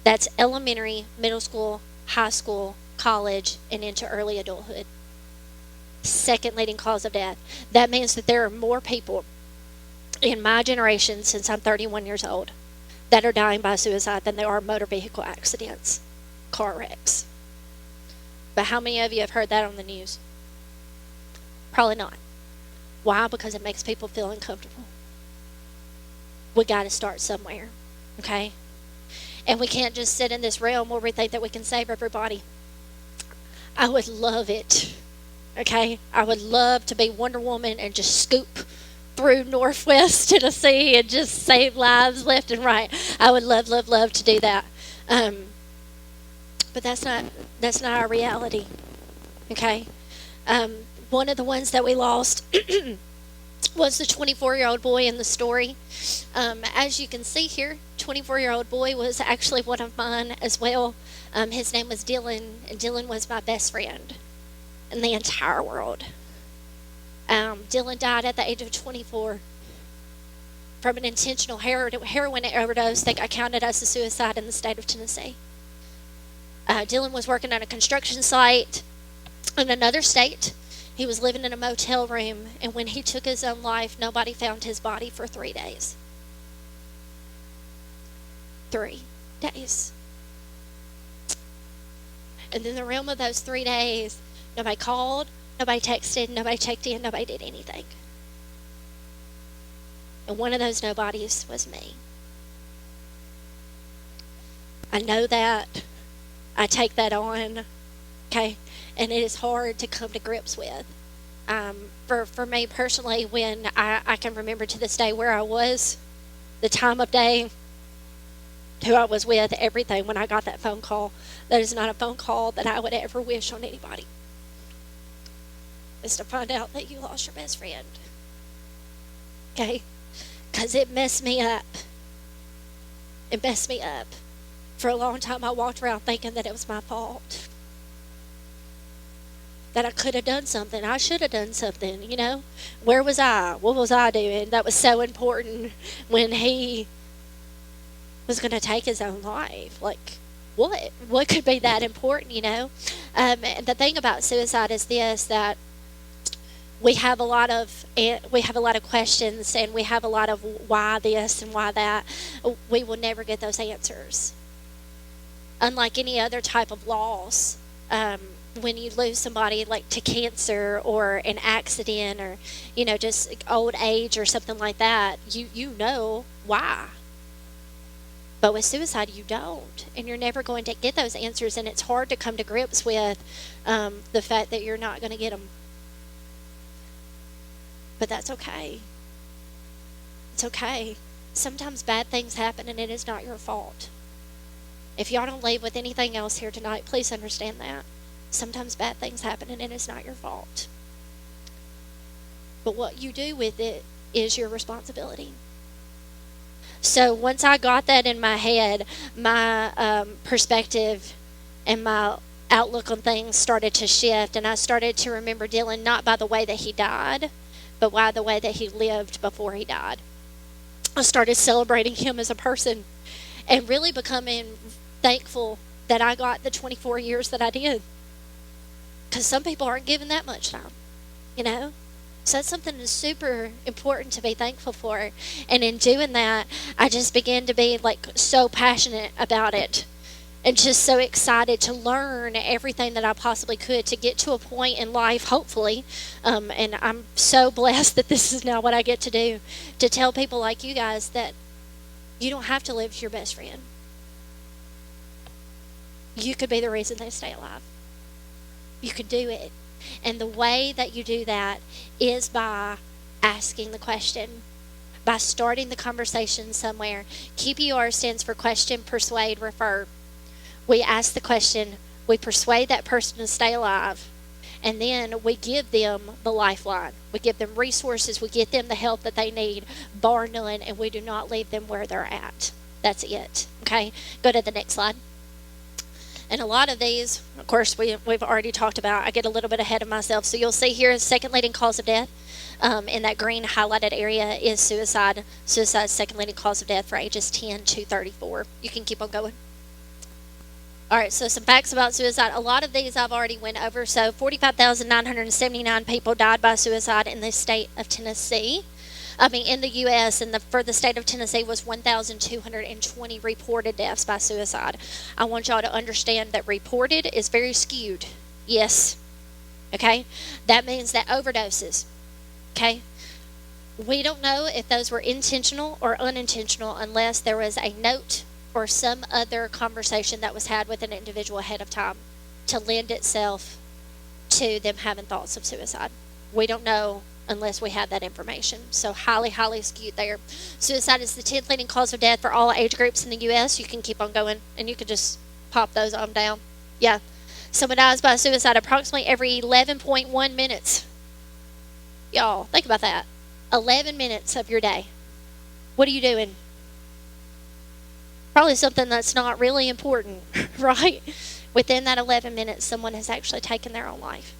That's elementary, middle school, high school, college, and into early adulthood. Second leading cause of death. That means that there are more people in my generation, since I'm 31 years old, that are dying by suicide than there are motor vehicle accidents, car wrecks. But how many of you have heard that on the news? Probably not. Why? Because it makes people feel uncomfortable. We got to start somewhere, okay? And we can't just sit in this realm where we think that we can save everybody. I would love it. Okay? I would love to be Wonder Woman and just scoop through Northwest Tennessee and just save lives left and right. I would love, love, love to do that. But that's not our reality. Okay? One of the ones that we lost was the 24-year-old boy in the story. As you can see here, 24-year-old boy was actually one of mine as well. His name was Dylan, and Dylan was my best friend in the entire world. Dylan died at the age of 24 from an intentional heroin overdose that got counted as a suicide in the state of Tennessee. Dylan was working on a construction site in another state. He was living in a motel room, and when he took his own life, nobody found his body for 3 days. 3 days. And in the realm of those 3 days, nobody called, nobody texted, nobody checked in, nobody did anything. And one of those nobodies was me. I know that. I take that on. Okay? And it is hard to come to grips with. For me personally, when I can remember to this day where I was, the time of day, who I was with, everything, when I got that phone call, that is not a phone call that I would ever wish on anybody. Is to find out that you lost your best friend. Okay? Because it messed me up. It messed me up. For a long time, I walked around thinking that it was my fault. That I could have done something. I should have done something, you know? Where was I? What was I doing? That was so important when he was going to take his own life. Like, what? What could be that important, you know? And the thing about suicide is this, that we have a lot of questions, and we have a lot of why this and why that. We will never get those answers. Unlike any other type of loss, when you lose somebody like to cancer or an accident or, you know, just old age or something like that, you know why. But with suicide, you don't, and you're never going to get those answers, and it's hard to come to grips with the fact that you're not going to get them. But that's okay. It's okay. Sometimes bad things happen, and it is not your fault. If y'all don't leave with anything else here tonight, please understand that. Sometimes bad things happen, and it is not your fault. But what you do with it is your responsibility. So once I got that in my head, my perspective and my outlook on things started to shift, and I started to remember Dylan not by the way that he died, but by the way that he lived before he died. I started celebrating him as a person and really becoming thankful that I got the 24 years that I did. Because some people aren't given that much time, you know? So that's something that's super important to be thankful for. And in doing that, I just began to be like so passionate about it and just so excited to learn everything that I possibly could to get to a point in life, hopefully. And I'm so blessed that this is now what I get to do, to tell people like you guys that you don't have to live with your best friend. You could be the reason they stay alive. You could do it. And the way that you do that is by asking the question, by starting the conversation somewhere. QPR stands for question, persuade, refer. We ask the question, we persuade that person to stay alive, and then we give them the lifeline. We give them resources, we get them the help that they need, bar none, and we do not leave them where they're at. That's it. Okay? Go to the next slide. And a lot of these, of course, we've already talked about. I get a little bit ahead of myself. So you'll see here, second leading cause of death in that green highlighted area is suicide. Suicide's second leading cause of death for ages 10 to 34. You can keep on going. All right, so some facts about suicide. A lot of these I've already went over. So 45,979 people died by suicide in the state of Tennessee. In the U.S., and for the state of Tennessee was 1,220 reported deaths by suicide. I want y'all to understand that reported is very skewed. Yes. Okay? That means that overdoses. Okay? We don't know if those were intentional or unintentional unless there was a note or some other conversation that was had with an individual ahead of time to lend itself to them having thoughts of suicide. We don't know unless we have that information. So highly, highly skewed there. Suicide is the 10th leading cause of death for all age groups in the U.S. You can keep on going, and you can just pop those on down. Yeah. Someone dies by suicide approximately every 11.1 minutes. Y'all, think about that. 11 minutes of your day. What are you doing? Probably something that's not really important, right? Within that 11 minutes, someone has actually taken their own life.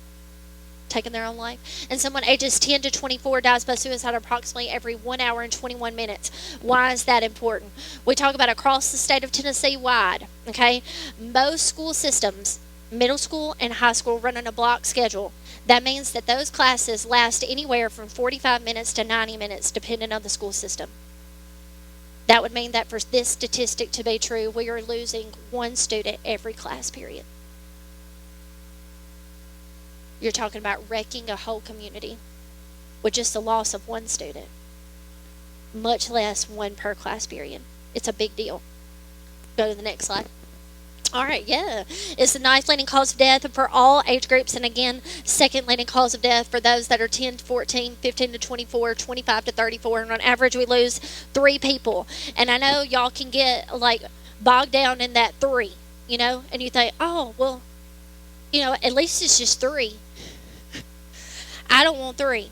And someone ages 10 to 24 dies by suicide approximately every 1 hour and 21 minutes. Why is that important? We talk about across the state of Tennessee wide, okay? Most school systems, middle school and high school, run on a block schedule. That means that those classes last anywhere from 45 minutes to 90 minutes, depending on the school system. That would mean that for this statistic to be true, we are losing one student every class period. You're talking about wrecking a whole community with just the loss of one student, much less one per class period. It's a big deal. Go to the next slide. All right, yeah. It's the 9th leading cause of death for all age groups, and again, 2nd leading cause of death for those that are 10 to 14, 15 to 24, 25 to 34, and on average we lose 3 people. And I know y'all can get like bogged down in that 3, and you think, oh, well, at least it's just 3. I don't want 3.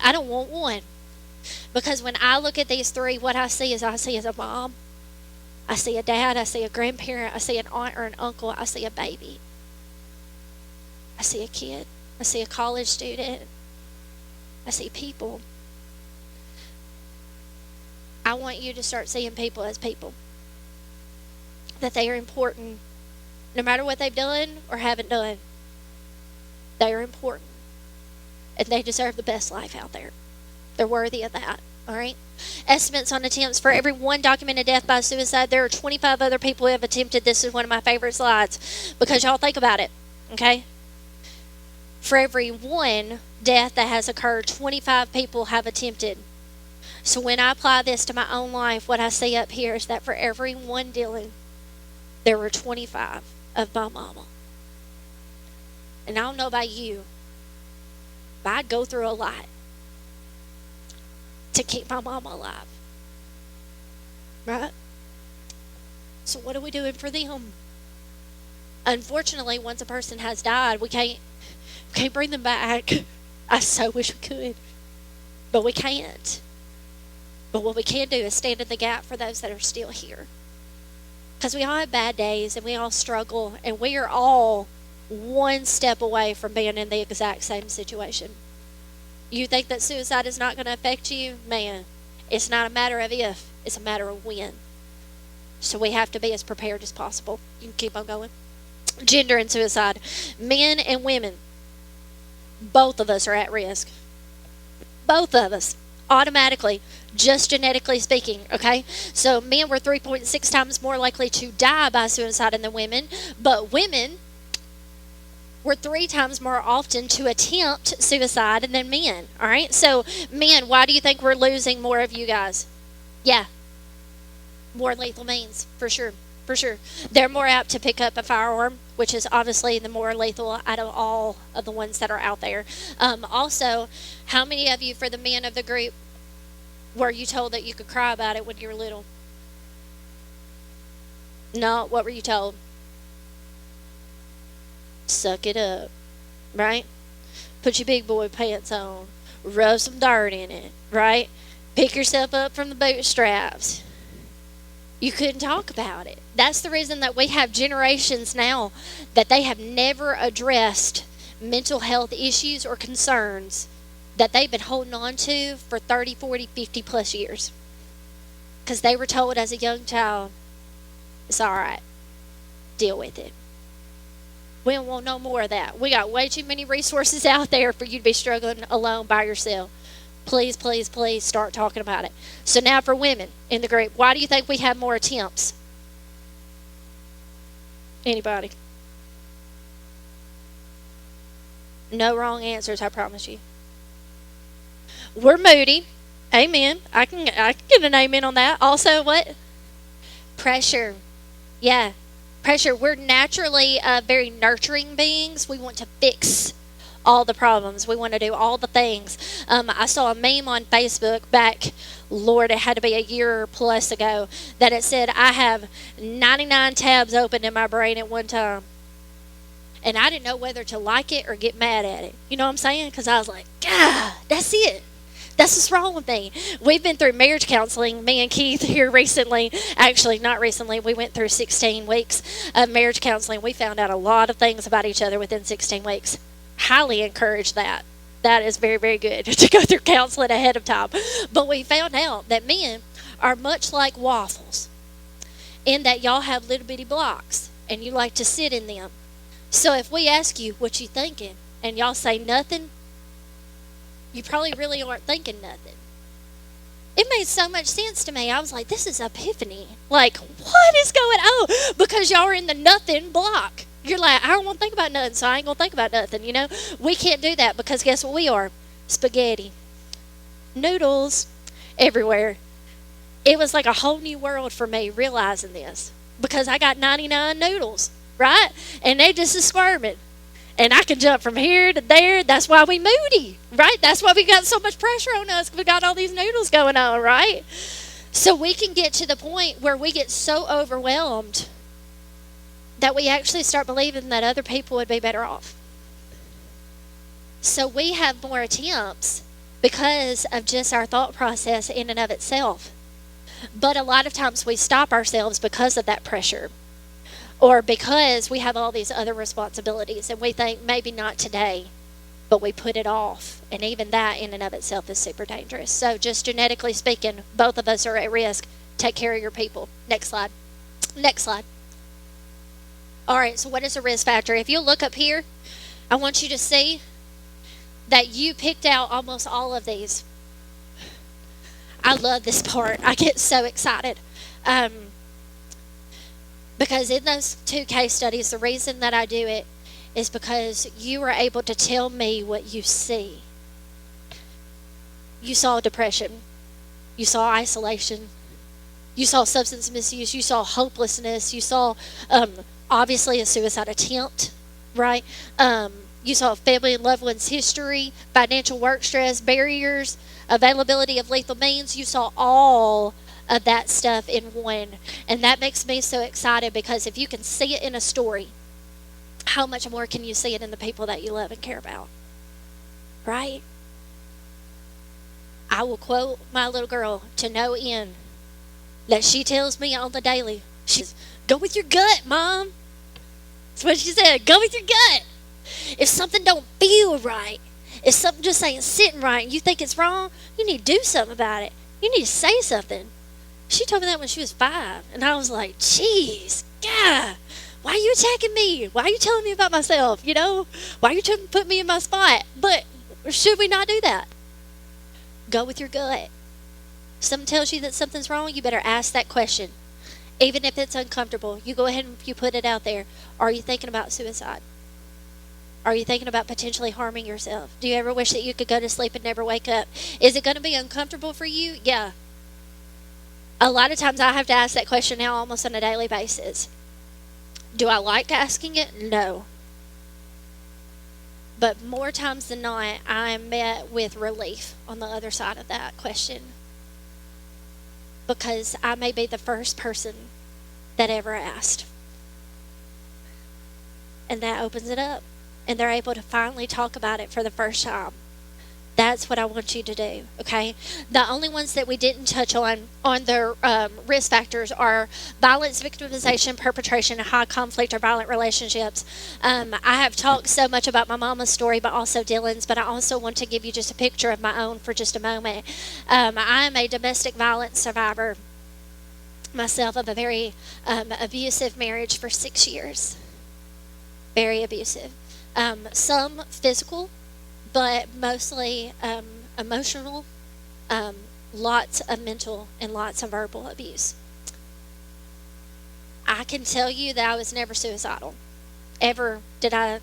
I don't want 1. Because when I look at these 3, what I see is a mom, I see a dad, I see a grandparent, I see an aunt or an uncle, I see a baby. I see a kid, I see a college student, I see people. I want you to start seeing people as people. That they are important. No matter what they've done or haven't done, they are important. And they deserve the best life out there. They're worthy of that. All right? Estimates on attempts. For every 1 documented death by suicide, there are 25 other people who have attempted. This is one of my favorite slides. Because y'all think about it. Okay? For every 1 death that has occurred, 25 people have attempted. So when I apply this to my own life, what I see up here is that for every 1 Dylan, there were 25 of my mama. And I don't know about you, but I'd go through a lot to keep my mama alive. Right? So what are we doing for them? Unfortunately, once a person has died, we can't bring them back. I so wish we could, but we can't. But what we can do is stand in the gap for those that are still here. Because we all have bad days and we all struggle, and we are all one step away from being in the exact same situation. You think that suicide is not going to affect you? Man, it's not a matter of if, it's a matter of when. So we have to be as prepared as possible. You can keep on going. Gender and suicide. Men and women, both of us are at risk. Both of us. Automatically, just genetically speaking, okay? So men were 3.6 times more likely to die by suicide than women, but women were 3 times more often to attempt suicide than men, all right? So men, why do you think we're losing more of you guys? Yeah, more lethal means, for sure. They're more apt to pick up a firearm, which is obviously the more lethal out of all of the ones that are out there. Also, how many of you, for the men of the group, were you told that you could cry about it when you were little? No, what were you told? Suck it up, right? Put your big boy pants on. Rub some dirt in it, right? Pick yourself up from the bootstraps. You couldn't talk about it. That's the reason that we have generations now that they have never addressed mental health issues or concerns that they've been holding on to for 30, 40, 50 plus years. Because they were told as a young child, it's all right. Deal with it. We don't want no more of that. We got way too many resources out there for you to be struggling alone by yourself. Please, please, please start talking about it. So now for women in the group, why do you think we have more attempts? Anybody? No wrong answers, I promise you. We're moody. Amen. I can get an amen on that. Also, what? Pressure. Yeah. Pressure. We're naturally very nurturing beings. We want to fix all the problems. We want to do all the things. I saw a meme on Facebook back, Lord, it had to be a year plus ago, that it said, I have 99 tabs open in my brain at one time. And I didn't know whether to like it or get mad at it. You know what I'm saying? Because I was like, God, that's it. That's what's wrong with me. We've been through marriage counseling, me and Keith here recently. Actually, not recently. We went through 16 weeks of marriage counseling. We found out a lot of things about each other within 16 weeks. Highly encourage that. That is very, very good to go through counseling ahead of time. But we found out that men are much like waffles in that y'all have little bitty blocks and you like to sit in them. So if we ask you what you thinking and y'all say nothing, you probably really aren't thinking nothing. It made so much sense to me. I was like, this is epiphany. Like, what is going on? Because y'all are in the nothing block. You're like, I don't want to think about nothing, so I ain't going to think about nothing, you know? We can't do that because guess what we are? Spaghetti. Noodles everywhere. It was like a whole new world for me realizing this because I got 99 noodles, right? And they just is squirming. And I can jump from here to there. That's why we moody, right? That's why we got so much pressure on us. We got all these noodles going on, right? So we can get to the point where we get so overwhelmed that we actually start believing that other people would be better off. So we have more attempts because of just our thought process in and of itself. But a lot of times we stop ourselves because of that pressure or because we have all these other responsibilities and we think maybe not today, but we put it off. And even that in and of itself is super dangerous. So just genetically speaking, both of us are at risk. Take care of your people. Next slide. Next slide. All right, so what is a risk factor? If you look up here, I want you to see that you picked out almost all of these. I love this part. I get so excited. Because in those 2 case studies, the reason that I do it is because you were able to tell me what you see. You saw depression. You saw isolation. You saw substance misuse. You saw hopelessness. You saw obviously a suicide attempt, right? You saw family and loved ones history, financial work stress, barriers, availability of lethal means. You saw all of that stuff in one. And that makes me so excited because if you can see it in a story, how much more can you see it in the people that you love and care about? Right? I will quote my little girl to no end that she tells me on the daily. She says, go with your gut, Mom. That's what she said. Go with your gut. If something don't feel right, if something just ain't sitting right and you think it's wrong, you need to do something about it. You need to say something. She told me that when she was 5. And I was like, geez, God, why are you attacking me? Why are you telling me about myself? You know, why are you trying to put me in my spot? But should we not do that? Go with your gut. If someone tells you that something's wrong, you better ask that question. Even if it's uncomfortable, you go ahead and you put it out there. Are you thinking about suicide? Are you thinking about potentially harming yourself? Do you ever wish that you could go to sleep and never wake up? Is it going to be uncomfortable for you? Yeah. A lot of times I have to ask that question now almost on a daily basis. Do I like asking it? No. But more times than not, I am met with relief on the other side of that question. Because I may be the first person that ever asked. And that opens it up. And they're able to finally talk about it for the first time. That's what I want you to do, okay? The only ones that we didn't touch on the risk factors are violence, victimization, perpetration, high conflict or violent relationships. I have talked so much about my mama's story, but also Dylan's, but I also want to give you just a picture of my own for just a moment. I am a domestic violence survivor myself of a very abusive marriage for 6 years. Very abusive. Some physical, but mostly emotional, lots of mental and lots of verbal abuse. I can tell you that I was never suicidal. Ever did I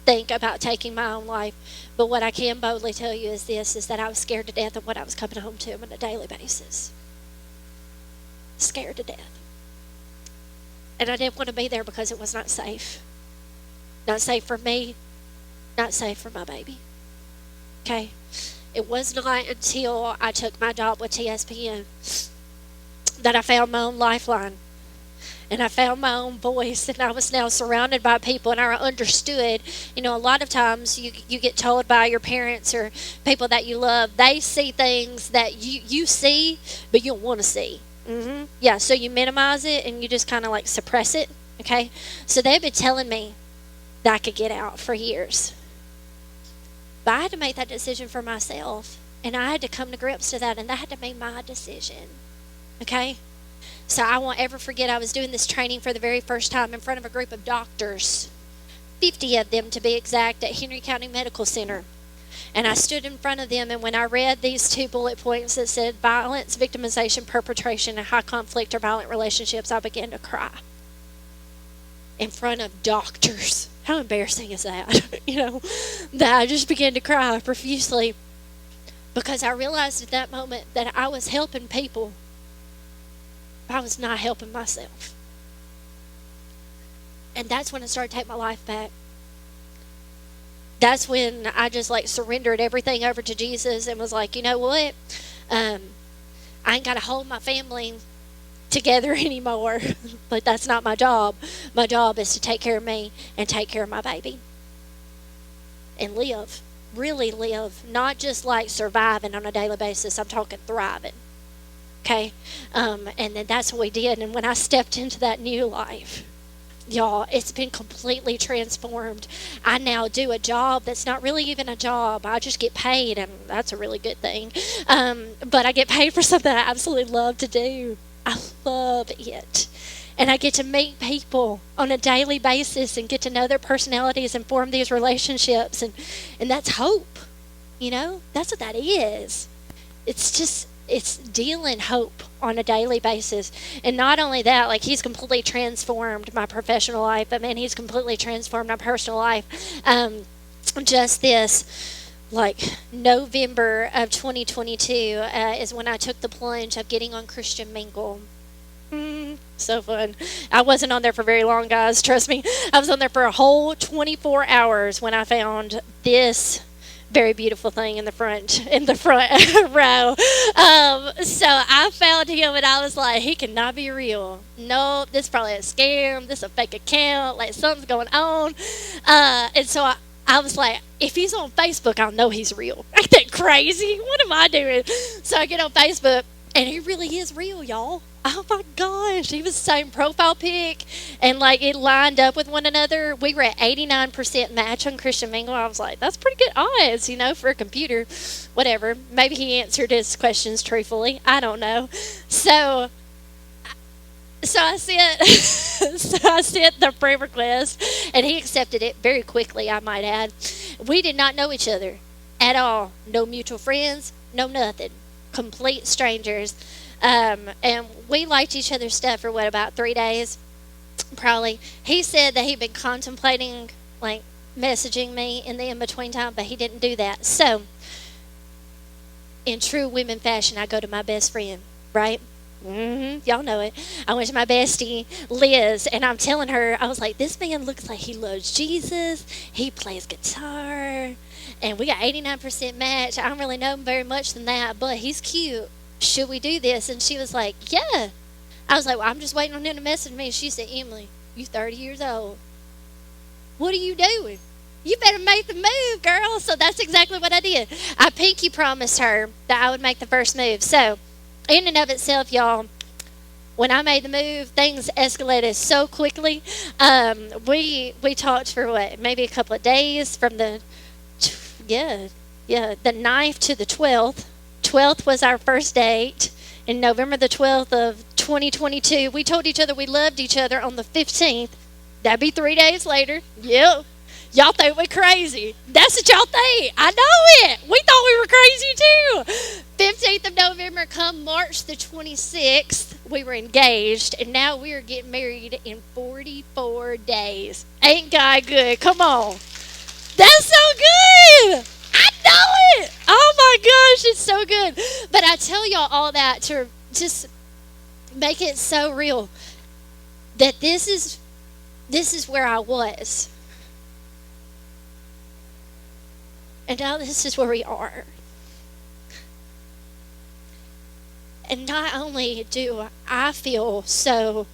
think about taking my own life. But what I can boldly tell you is this, is that I was scared to death of what I was coming home to on a daily basis. Scared to death. And I didn't want to be there because it was not safe. Not safe for me, not safe for my baby. Okay? It was not until I took my job with TSPN that I found my own lifeline. And I found my own voice, and I was now surrounded by people, and I understood. A lot of times you get told by your parents or people that you love, they see things that you see, but you don't want to see. Yeah, so you minimize it, and you just kind of like suppress it, okay? So they've been telling me that I could get out for years. But I had to make that decision for myself, and I had to come to grips to that, and that had to be my decision, okay? So I won't ever forget, I was doing this training for the very first time in front of a group of doctors, 50 of them to be exact, at Henry County Medical Center. And I stood in front of them, and when I read these 2 bullet points that said violence, victimization, perpetration, and high conflict or violent relationships, I began to cry in front of doctors. How embarrassing is that? That I just began to cry profusely because I realized at that moment that I was helping people. I was not helping myself. And that's when I started to take my life back. That's when I just surrendered everything over to Jesus and was like, you know what? I ain't got to hold my family together anymore. But that's not my job. My job is to take care of me and take care of my baby. And live. Really live. Not just surviving on a daily basis. I'm talking thriving. Okay? And then that's what we did. And when I stepped into that new life, y'all, it's been completely transformed. I now do a job that's not really even a job. I just get paid, and that's a really good thing. But I get paid for something I absolutely love to do. I love it. And I get to meet people on a daily basis and get to know their personalities and form these relationships. And that's hope. That's what that is. It's dealing hope on a daily basis. And not only that, he's completely transformed my professional life, but man, he's completely transformed my personal life. Just this, November of 2022 is when I took the plunge of getting on Christian Mingle. So fun. I wasn't on there for very long, guys. Trust me. I was on there for a whole 24 hours when I found this very beautiful thing in the front row. So I found him, and I was like, he cannot be real. Nope, this is probably a scam. This is a fake account. Something's going on. And so I was like, if he's on Facebook, I'll know he's real. Ain't that crazy? What am I doing? So I get on Facebook, and he really is real, y'all. Oh my gosh, he was the same profile pic, and it lined up with one another. We were at 89% match on Christian Mingle. I was like, that's pretty good odds, for a computer. Whatever. Maybe he answered his questions truthfully. I don't know. So I sent the prayer request, and he accepted it very quickly, I might add. We did not know each other at all. No mutual friends, no nothing. Complete strangers. And we liked each other's stuff for about 3 days, probably. He said that he'd been contemplating messaging me in the in-between time, but he didn't do that. So in true women fashion, I go to my best friend, right? Y'all know it. I went to my bestie, Liz, and I'm telling her, I was like, this man looks like he loves Jesus. He plays guitar, and we got 89% match. I don't really know him very much than that, but he's cute. Should we do this? And she was like, yeah. I was like, well, I'm just waiting on him to message me. She said, Emily, you 30 years old. What are you doing? You better make the move, girl. So that's exactly what I did. I pinky promised her that I would make the first move. So in and of itself, y'all, when I made the move, things escalated so quickly. We talked for maybe a couple of days from the 9th to the 12th. 12th was our first date. In November the 12th of 2022, we told each other we loved each other on the 15th. That'd be 3 days later. Yep. Y'all think we're crazy. That's what y'all think. I know it. We thought we were crazy too. 15th of November, come March the 26th, we were engaged, and now we are getting married in 44 days. Ain't God good? Come on. That's so good. I know it. Oh my gosh, it's so good. But I tell y'all all that to just make it so real. that this is where I was. And now this is where we are. And not only do I feel so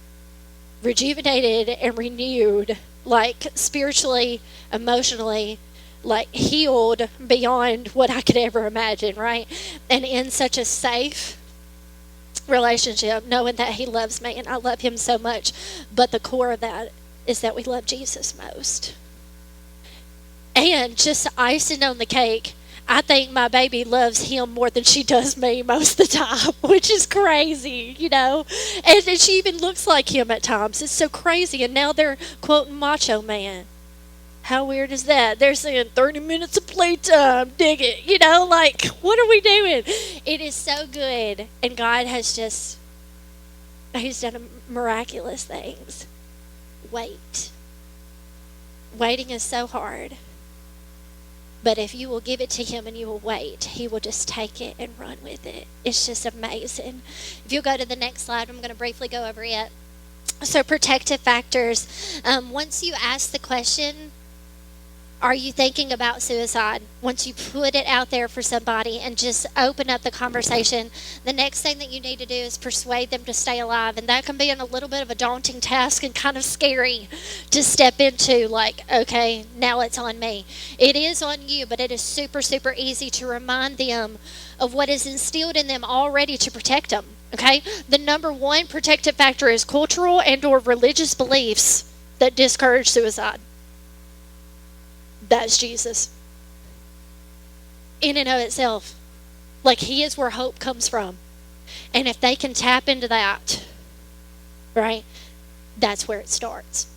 rejuvenated and renewed, like spiritually, emotionally, like healed beyond what I could ever imagine, right? And in such a safe relationship, knowing that he loves me and I love him so much. But the core of that is that we love Jesus most. And just icing on the cake, I think my baby loves him more than she does me most of the time, which is crazy, you know. And she even looks like him at times. It's so crazy. And now they're quoting Macho Man. How weird is that? They're saying 30 minutes of playtime. Dig it. You know, like, what are we doing? It is so good. And God has just, he's done miraculous things. Wait. Waiting is so hard. But if you will give it to him and you will wait, he will just take it and run with it. It's just amazing. If you'll go to the next slide, I'm going to briefly go over it. So protective factors. Once you ask the question, are you thinking about suicide? Once you put it out there for somebody and just open up the conversation, the next thing that you need to do is persuade them to stay alive. And that can be a little bit of a daunting task and kind of scary to step into, like, okay, now it's on me. It is on you, but it is super, super easy to remind them of what is instilled in them already to protect them. Okay? The number one protective factor is cultural and or religious beliefs that discourage suicide. That's Jesus. In and of itself. Like, he is where hope comes from. And if they can tap into that, right, that's where it starts.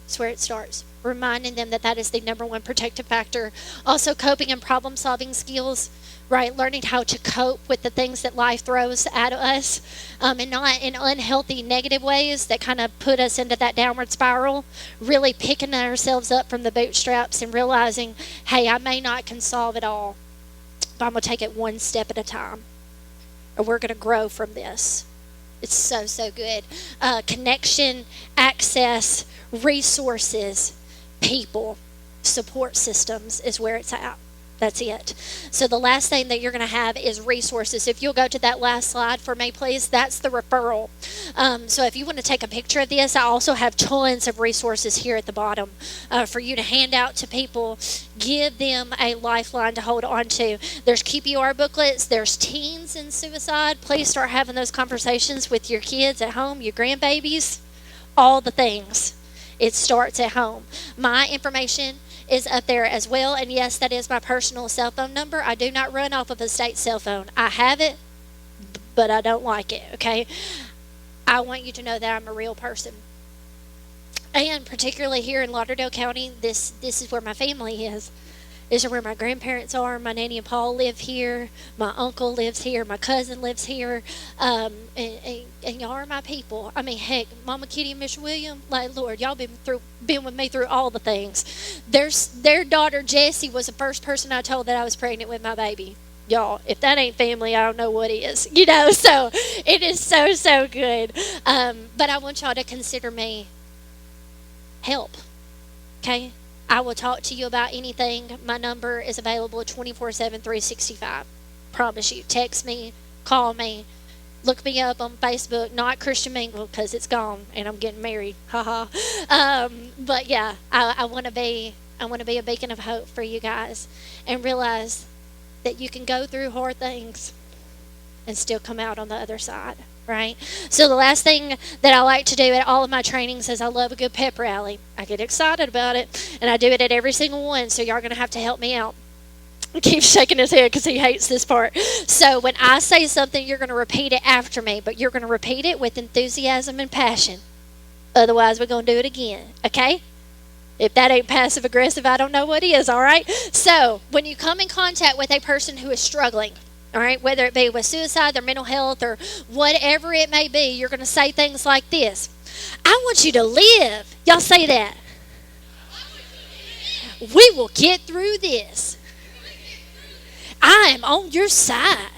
That's where it starts. Reminding them that that is the number one protective factor. Also, coping and problem solving skills, right? Learning how to cope with the things that life throws at us, and not in unhealthy, negative ways that kind of put us into that downward spiral. Really picking ourselves up from the bootstraps and realizing, hey, I may not can solve it all, but I'm going to take it one step at a time. Or we're going to grow from this. It's so, so good. Connection, access, resources, people, support systems is where it's at. That's it. So the last thing that you're going to have is resources. If you'll go to that last slide for me, please, that's the referral. So if you want to take a picture of this, I also have tons of resources here at the bottom for you to hand out to people. Give them a lifeline to hold on to. There's QPR booklets. There's teens in suicide. Please start having those conversations with your kids at home, your grandbabies, all the things. It starts at home. My information is up there as well, and yes, that is my personal cell phone number. I do not run off of a state cell phone. I have it, but I don't like it, okay? I want you to know that I'm a real person. And particularly here in Lauderdale County, this is where my family is. This is where my grandparents are. My nanny and Paul live here. My uncle lives here. My cousin lives here. And y'all are my people. I mean, heck, Mama Kitty and Mr. William, like, Lord, y'all been with me through all the things. Their daughter, Jessie, was the first person I told that I was pregnant with my baby. Y'all, if that ain't family, I don't know what is. You know, so it is so, so good. But I want y'all to consider me help, okay? I will talk to you about anything. My number is available 24/7, 365. Promise you. Text me, call me, look me up on Facebook. Not Christian Mingle because it's gone and I'm getting married. Haha. But yeah, I want to be a beacon of hope for you guys and realize that you can go through hard things and still come out on the other side. Right? So the last thing that I like to do at all of my trainings is I love a good pep rally. I get excited about it, and I do it at every single one, so y'all are going to have to help me out. He keeps shaking his head because he hates this part. So when I say something, you're going to repeat it after me, but you're going to repeat it with enthusiasm and passion. Otherwise, we're going to do it again, okay? If that ain't passive-aggressive, I don't know what is, all right? So when you come in contact with a person who is struggling, all right, whether it be with suicide, their mental health, or whatever it may be, you're going to say things like this. I want you to live. Y'all say that. We will get through this. I am on your side.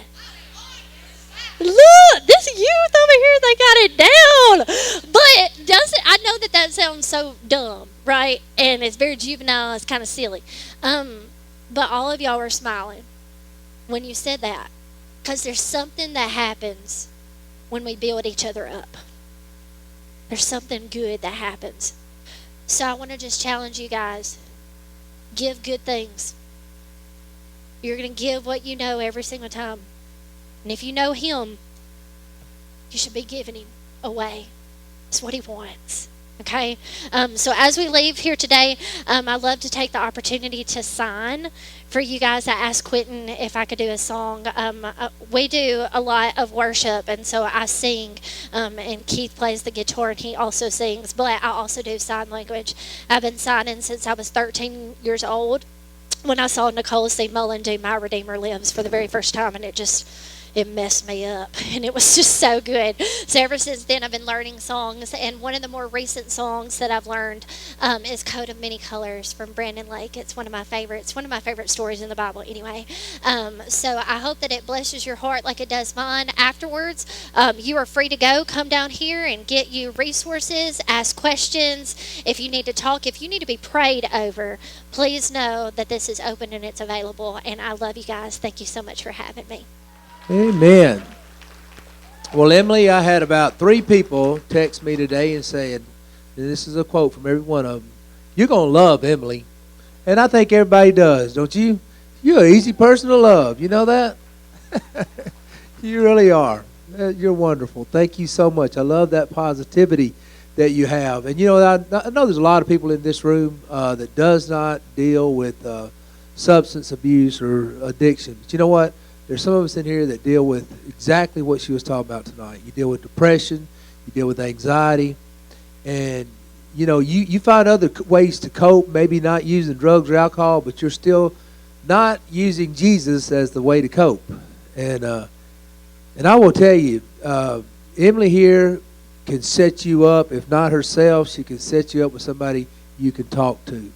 Look, this youth over here, they got it down. But I right? And it's very juvenile. It's kind of silly. But all of y'all were smiling when you said that, because there's something that happens when we build each other up. There's something good that happens. So I want to just challenge you guys. Give good things. You're going to give what you know every single time. And if you know Him, you should be giving Him away. That's what He wants. Okay? So as we leave here today, I'd love to take the opportunity to sign for you guys. I asked Quentin if I could do a song. We do a lot of worship, and so I sing, and Keith plays the guitar, and he also sings, but I also do sign language. I've been signing since I was 13 years old when I saw Nicole C. Mullen do My Redeemer Lives for the very first time, and it messed me up, and it was just so good. So ever since then, I've been learning songs, and one of the more recent songs that I've learned is Coat of Many Colors from Brandon Lake. It's one of my favorites, one of my favorite stories in the Bible anyway. So I hope that it blesses your heart like it does mine. Afterwards, you are free to go. Come down here and get you resources, ask questions. If you need to talk, if you need to be prayed over, please know that this is open and it's available, and I love you guys. Thank you so much for having me. Amen. Well, Emily, I had about 3 people text me today and saying, and this is a quote from every one of them, "You're going to love Emily." And I think everybody does, don't you? You're an easy person to love. You know that? You really are. You're wonderful. Thank you so much. I love that positivity that you have. And, you know, I know there's a lot of people in this room that does not deal with substance abuse or addiction. But you know what? There's some of us in here that deal with exactly what she was talking about tonight. You deal with depression, you deal with anxiety, and you know you find other ways to cope, maybe not using drugs or alcohol, but you're still not using Jesus as the way to cope. And I will tell you, Emily here can set you up. If not herself, she can set you up with somebody you can talk to.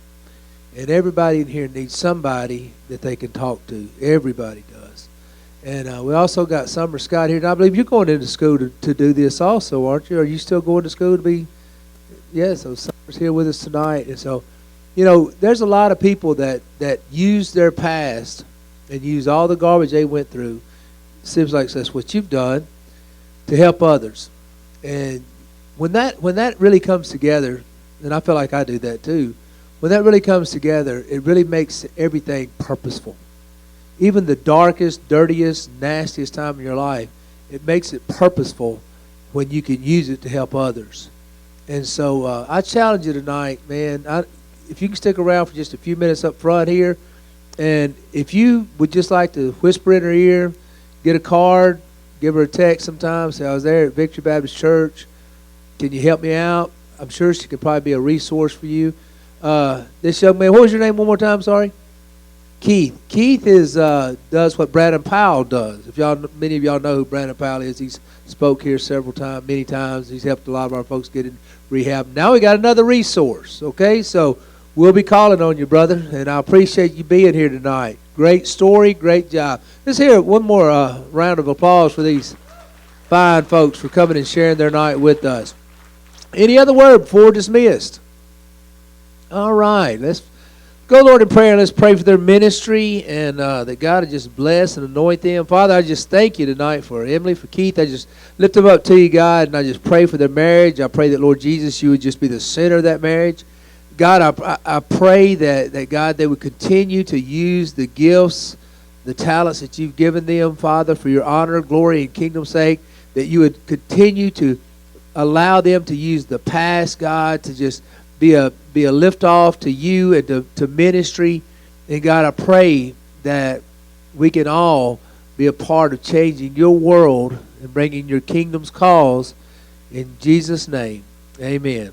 And everybody in here needs somebody that they can talk to. Everybody does. And we also got Summer Scott here. And I believe you're going into school to do this also, aren't you? Are you still going to school to be? Yeah, so Summer's here with us tonight. And so, you know, there's a lot of people that use their past and use all the garbage they went through. Seems like that's what you've done to help others. And when that really comes together, and I feel like I do that too, when that really comes together, it really makes everything purposeful. Even the darkest, dirtiest, nastiest time in your life, it makes it purposeful when you can use it to help others. And so I challenge you tonight, man, if you can stick around for just a few minutes up front here, and if you would just like to whisper in her ear, get a card, give her a text sometime, say, "I was there at Victory Baptist Church. Can you help me out?" I'm sure she could probably be a resource for you. This young man, what was your name one more time, sorry? Keith. Keith does what Brandon Powell does. Many of y'all know who Brandon Powell is. He's spoke here many times. He's helped a lot of our folks get in rehab. Now we got another resource. Okay, so we'll be calling on you, brother, and I appreciate you being here tonight. Great story, great job. Let's hear one more round of applause for these fine folks for coming and sharing their night with us. Any other word before we're dismissed? All right, let's go, Lord, in prayer, and let's pray for their ministry and that God would just bless and anoint them. Father, I just thank you tonight for Emily, for Keith. I just lift them up to you, God, and I just pray for their marriage. I pray that, Lord Jesus, you would just be the center of that marriage. God, I pray that, God, they would continue to use the gifts, the talents that you've given them, Father, for your honor, glory, and kingdom's sake, that you would continue to allow them to use the past, God, to just be a lift off to you and to ministry. And God, I pray that we can all be a part of changing your world and bringing your kingdom's cause. In Jesus' name, amen.